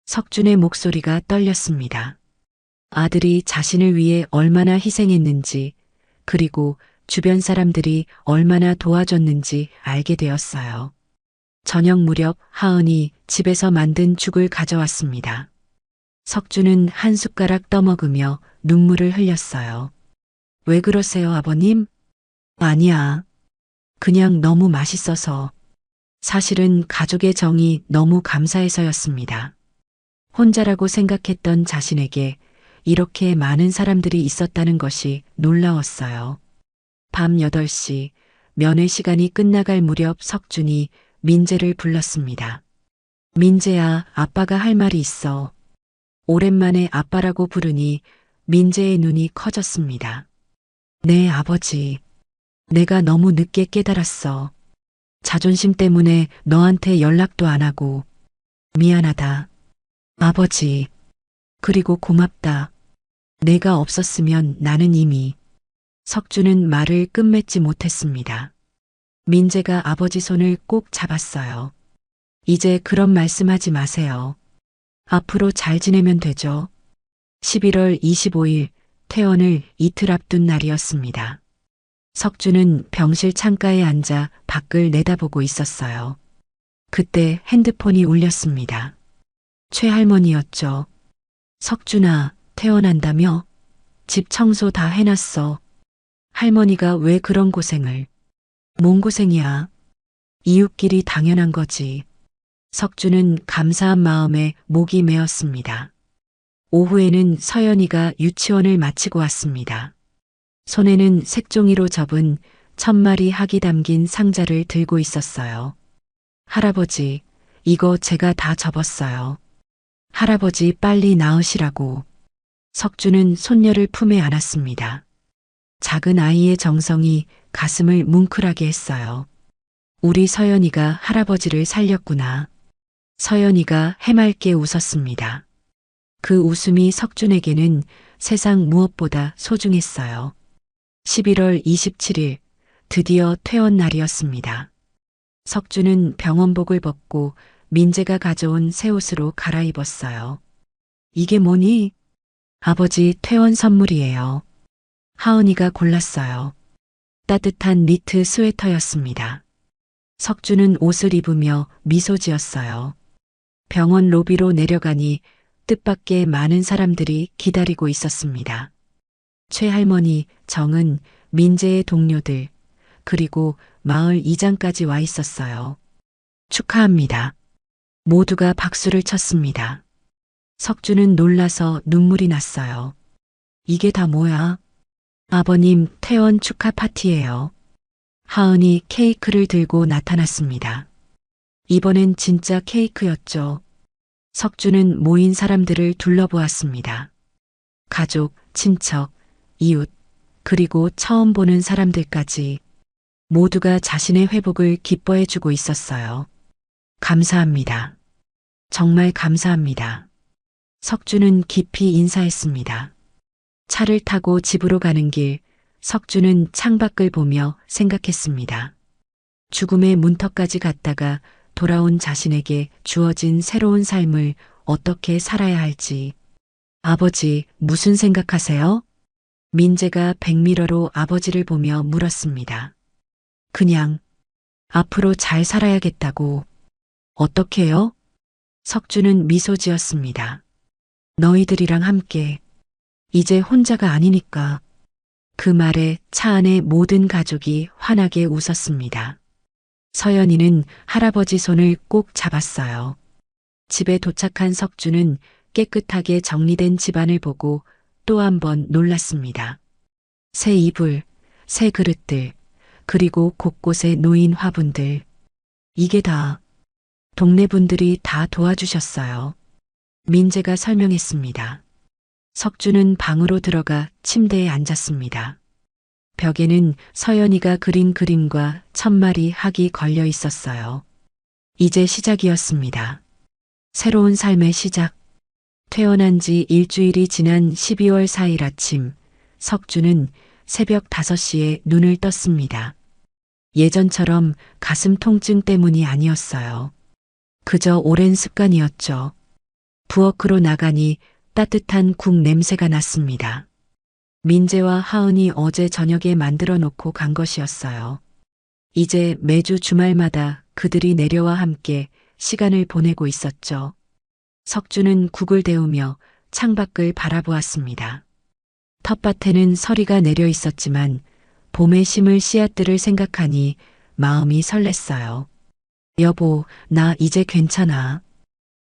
석준의 목소리가 떨렸습니다. 아들이 자신을 위해 얼마나 희생했는지 그리고 주변 사람들이 얼마나 도와줬는지 알게 되었어요. 저녁 무렵 하은이 집에서 만든 죽을 가져왔습니다. 석준은 한 숟가락 떠먹으며 눈물을 흘렸어요. 왜 그러세요, 아버님? 아니야. 그냥 너무 맛있어서. 사실은 가족의 정이 너무 감사해서였습니다. 혼자라고 생각했던 자신에게 이렇게 많은 사람들이 있었다는 것이 놀라웠어요. 밤 8시 면회 시간이 끝나갈 무렵 석준이 민재를 불렀습니다. 민재야, 아빠가 할 말이 있어. 오랜만에 아빠라고 부르니 민재의 눈이 커졌습니다. 네, 아버지. 내가 너무 늦게 깨달았어. 자존심 때문에 너한테 연락도 안 하고. 미안하다. 아버지. 그리고 고맙다. 내가 없었으면 나는 이미. 석주는 말을 끝맺지 못했습니다. 민재가 아버지 손을 꼭 잡았어요. 이제 그런 말씀하지 마세요. 앞으로 잘 지내면 되죠. 11월 25일 퇴원을 이틀 앞둔 날이었습니다. 석주는 병실 창가에 앉아 밖을 내다보고 있었어요. 그때 핸드폰이 울렸습니다. 최할머니였죠. 석준아, 퇴원한다며? 집 청소 다 해놨어. 할머니가 왜 그런 고생을. 뭔 고생이야. 이웃끼리 당연한 거지. 석주는 감사한 마음에 목이 메었습니다. 오후에는 서연이가 유치원을 마치고 왔습니다. 손에는 색종이로 접은 1000마리 학이 담긴 상자를 들고 있었어요. 할아버지, 이거 제가 다 접었어요. 할아버지 빨리 나으시라고. 석주는 손녀를 품에 안았습니다. 작은 아이의 정성이 가슴을 뭉클하게 했어요. 우리 서연이가 할아버지를 살렸구나. 서연이가 해맑게 웃었습니다. 그 웃음이 석준에게는 세상 무엇보다 소중했어요. 11월 27일 드디어 퇴원 날이었습니다. 석준은 병원복을 벗고 민재가 가져온 새 옷으로 갈아입었어요. 이게 뭐니? 아버지 퇴원 선물이에요. 하은이가 골랐어요. 따뜻한 니트 스웨터였습니다. 석준은 옷을 입으며 미소 지었어요. 병원 로비로 내려가니 뜻밖의 많은 사람들이 기다리고 있었습니다. 최할머니, 정은, 민재의 동료들, 그리고 마을 이장까지 와 있었어요. 축하합니다. 모두가 박수를 쳤습니다. 석주는 놀라서 눈물이 났어요. 이게 다 뭐야? 아버님 퇴원 축하 파티예요. 하은이 케이크를 들고 나타났습니다. 이번엔 진짜 케이크였죠. 석주는 모인 사람들을 둘러보았습니다. 가족, 친척, 이웃, 그리고 처음 보는 사람들까지 모두가 자신의 회복을 기뻐해주고 있었어요. 감사합니다. 정말 감사합니다. 석주는 깊이 인사했습니다. 차를 타고 집으로 가는 길, 석주는 창밖을 보며 생각했습니다. 죽음의 문턱까지 갔다가 돌아온 자신에게 주어진 새로운 삶을 어떻게 살아야 할지. 아버지, 무슨 생각하세요? 민재가 백미러로 아버지를 보며 물었습니다. 그냥 앞으로 잘 살아야겠다고. 어떻게요? 석주는 미소 지었습니다. 너희들이랑 함께. 이제 혼자가 아니니까. 그 말에 차 안의 모든 가족이 환하게 웃었습니다. 서연이는 할아버지 손을 꼭 잡았어요. 집에 도착한 석주는 깨끗하게 정리된 집안을 보고 또 한 번 놀랐습니다. 새 이불, 새 그릇들, 그리고 곳곳에 놓인 화분들. 이게 다 동네 분들이 다 도와주셨어요. 민재가 설명했습니다. 석주는 방으로 들어가 침대에 앉았습니다. 벽에는 서연이가 그린 그림과 1000마리 학이 걸려 있었어요. 이제 시작이었습니다. 새로운 삶의 시작. 퇴원한 지 일주일이 지난 12월 4일 아침, 석주는 새벽 5시에 눈을 떴습니다. 예전처럼 가슴 통증 때문이 아니었어요. 그저 오랜 습관이었죠. 부엌으로 나가니 따뜻한 국 냄새가 났습니다. 민재와 하은이 어제 저녁에 만들어 놓고 간 것이었어요. 이제 매주 주말마다 그들이 내려와 함께 시간을 보내고 있었죠. 석주는 국을 데우며 창밖을 바라보았습니다. 텃밭에는 서리가 내려 있었지만 봄에 심을 씨앗들을 생각하니 마음이 설렜어요. 여보, 나 이제 괜찮아.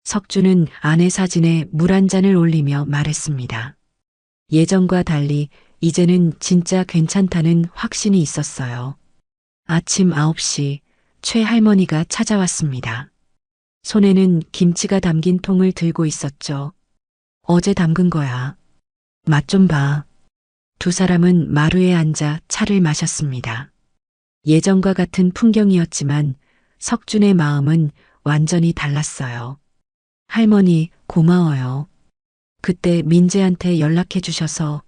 석주는 아내 사진에 물 한 잔을 올리며 말했습니다. 예전과 달리 이제는 진짜 괜찮다는 확신이 있었어요. 아침 9시 최 할머니가 찾아왔습니다. 손에는 김치가 담긴 통을 들고 있었죠. 어제 담근 거야. 맛 좀 봐. 두 사람은 마루에 앉아 차를 마셨습니다. 예전과 같은 풍경이었지만 석준의 마음은 완전히 달랐어요. 할머니, 고마워요. 그때 민재한테 연락해 주셔서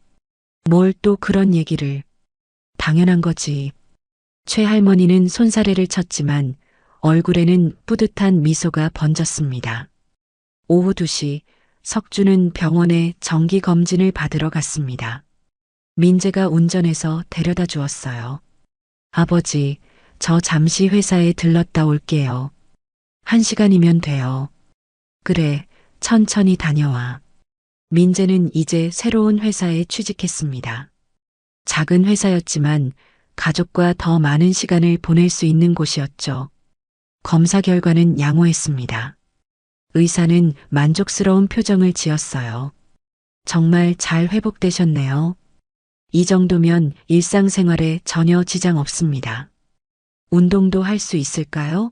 뭘 또 그런 얘기를. 당연한 거지. 최 할머니는 손사래를 쳤지만 얼굴에는 뿌듯한 미소가 번졌습니다. 오후 2시 석주는 병원에 정기검진을 받으러 갔습니다. 민재가 운전해서 데려다 주었어요. 아버지, 저 잠시 회사에 들렀다 올게요. 1시간이면 돼요. 그래, 천천히 다녀와. 민재는 이제 새로운 회사에 취직했습니다. 작은 회사였지만 가족과 더 많은 시간을 보낼 수 있는 곳이었죠. 검사 결과는 양호했습니다. 의사는 만족스러운 표정을 지었어요. 정말 잘 회복되셨네요. 이 정도면 일상생활에 전혀 지장 없습니다. 운동도 할 수 있을까요?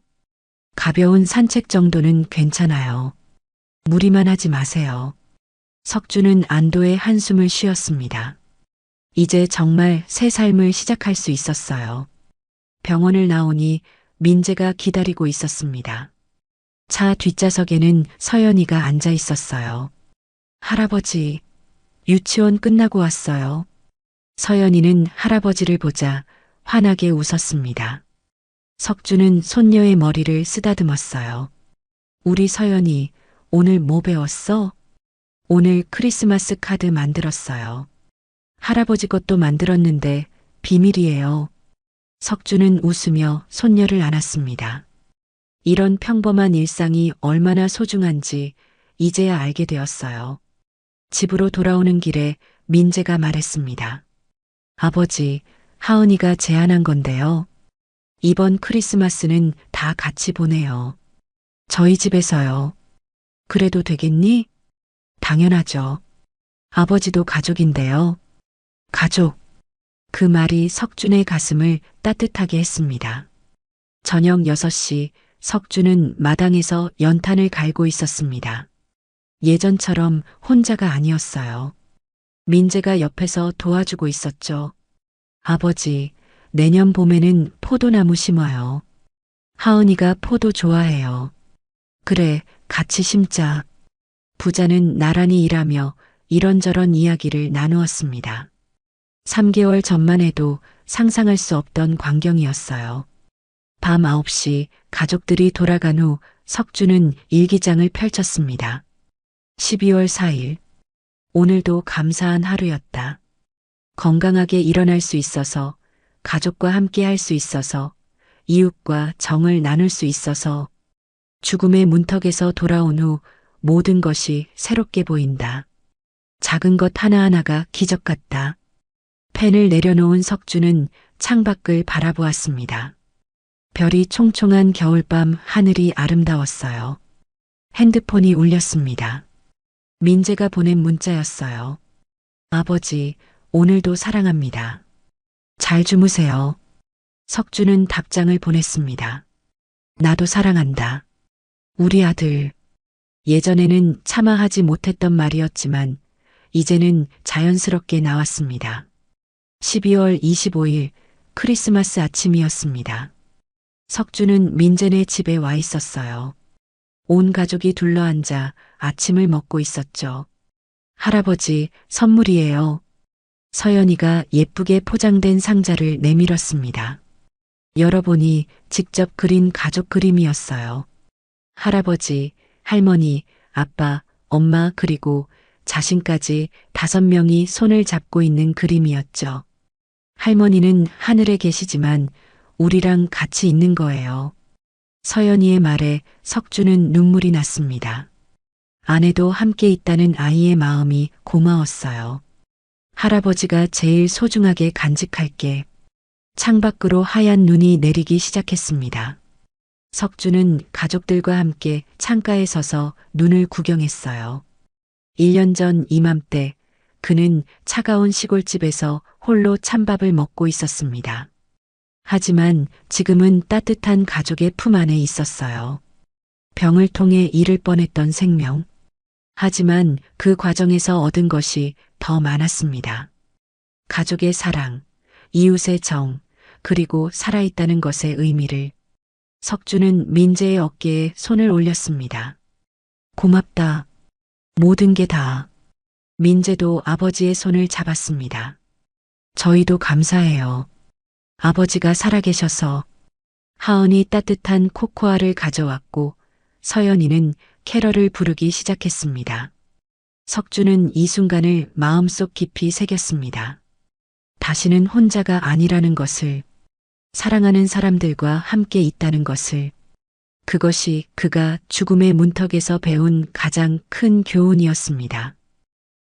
가벼운 산책 정도는 괜찮아요. 무리만 하지 마세요. 석주는 안도의 한숨을 쉬었습니다. 이제 정말 새 삶을 시작할 수 있었어요. 병원을 나오니 민재가 기다리고 있었습니다. 차 뒷좌석에는 서연이가 앉아 있었어요. 할아버지, 유치원 끝나고 왔어요. 서연이는 할아버지를 보자 환하게 웃었습니다. 석주는 손녀의 머리를 쓰다듬었어요. 우리 서연이 오늘 뭐 배웠어? 오늘 크리스마스 카드 만들었어요. 할아버지 것도 만들었는데 비밀이에요. 석주는 웃으며 손녀를 안았습니다. 이런 평범한 일상이 얼마나 소중한지 이제야 알게 되었어요. 집으로 돌아오는 길에 민재가 말했습니다. 아버지, 하은이가 제안한 건데요. 이번 크리스마스는 다 같이 보내요. 저희 집에서요. 그래도 되겠니? 당연하죠. 아버지도 가족인데요. 가족. 그 말이 석준의 가슴을 따뜻하게 했습니다. 저녁 6시 석준은 마당에서 연탄을 갈고 있었습니다. 예전처럼 혼자가 아니었어요. 민재가 옆에서 도와주고 있었죠. 아버지, 내년 봄에는 포도나무 심어요. 하은이가 포도 좋아해요. 그래, 같이 심자. 부자는 나란히 일하며 이런저런 이야기를 나누었습니다. 3개월 전만 해도 상상할 수 없던 광경이었어요. 밤 9시 가족들이 돌아간 후 석주는 일기장을 펼쳤습니다. 12월 4일. 오늘도 감사한 하루였다. 건강하게 일어날 수 있어서, 가족과 함께 할 수 있어서, 이웃과 정을 나눌 수 있어서, 죽음의 문턱에서 돌아온 후 모든 것이 새롭게 보인다. 작은 것 하나하나가 기적 같다. 펜을 내려놓은 석주는 창밖을 바라보았습니다. 별이 총총한 겨울밤 하늘이 아름다웠어요. 핸드폰이 울렸습니다. 민재가 보낸 문자였어요. 아버지, 오늘도 사랑합니다. 잘 주무세요. 석주는 답장을 보냈습니다. 나도 사랑한다. 우리 아들. 예전에는 차마 하지 못했던 말이었지만 이제는 자연스럽게 나왔습니다. 12월 25일 크리스마스 아침이었습니다. 석주는 민재네 집에 와 있었어요. 온 가족이 둘러앉아 아침을 먹고 있었죠. 할아버지, 선물이에요. 서연이가 예쁘게 포장된 상자를 내밀었습니다. 열어보니 직접 그린 가족 그림이었어요. 할아버지, 할머니, 아빠, 엄마 그리고 자신까지 5명이 손을 잡고 있는 그림이었죠. 할머니는 하늘에 계시지만 우리랑 같이 있는 거예요. 서연이의 말에 석주는 눈물이 났습니다. 아내도 함께 있다는 아이의 마음이 고마웠어요. 할아버지가 제일 소중하게 간직할게. 창밖으로 하얀 눈이 내리기 시작했습니다. 석주는 가족들과 함께 창가에 서서 눈을 구경했어요. 1년 전 이맘때 그는 차가운 시골집에서 홀로 찬밥을 먹고 있었습니다. 하지만 지금은 따뜻한 가족의 품 안에 있었어요. 병을 통해 잃을 뻔했던 생명. 하지만 그 과정에서 얻은 것이 더 많았습니다. 가족의 사랑, 이웃의 정, 그리고 살아있다는 것의 의미를. 석주는 민재의 어깨에 손을 올렸습니다. 고맙다. 모든 게 다. 민재도 아버지의 손을 잡았습니다. 저희도 감사해요. 아버지가 살아계셔서. 하은이 따뜻한 코코아를 가져왔고 서연이는 캐럴을 부르기 시작했습니다. 석주는 이 순간을 마음속 깊이 새겼습니다. 다시는 혼자가 아니라는 것을, 사랑하는 사람들과 함께 있다는 것을. 그것이 그가 죽음의 문턱에서 배운 가장 큰 교훈이었습니다.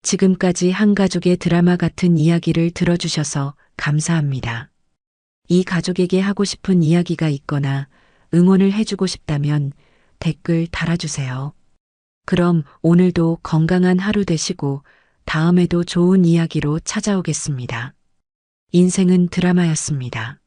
지금까지 한 가족의 드라마 같은 이야기를 들어주셔서 감사합니다. 이 가족에게 하고 싶은 이야기가 있거나 응원을 해주고 싶다면 댓글 달아주세요. 그럼 오늘도 건강한 하루 되시고 다음에도 좋은 이야기로 찾아오겠습니다. 인생은 드라마였습니다.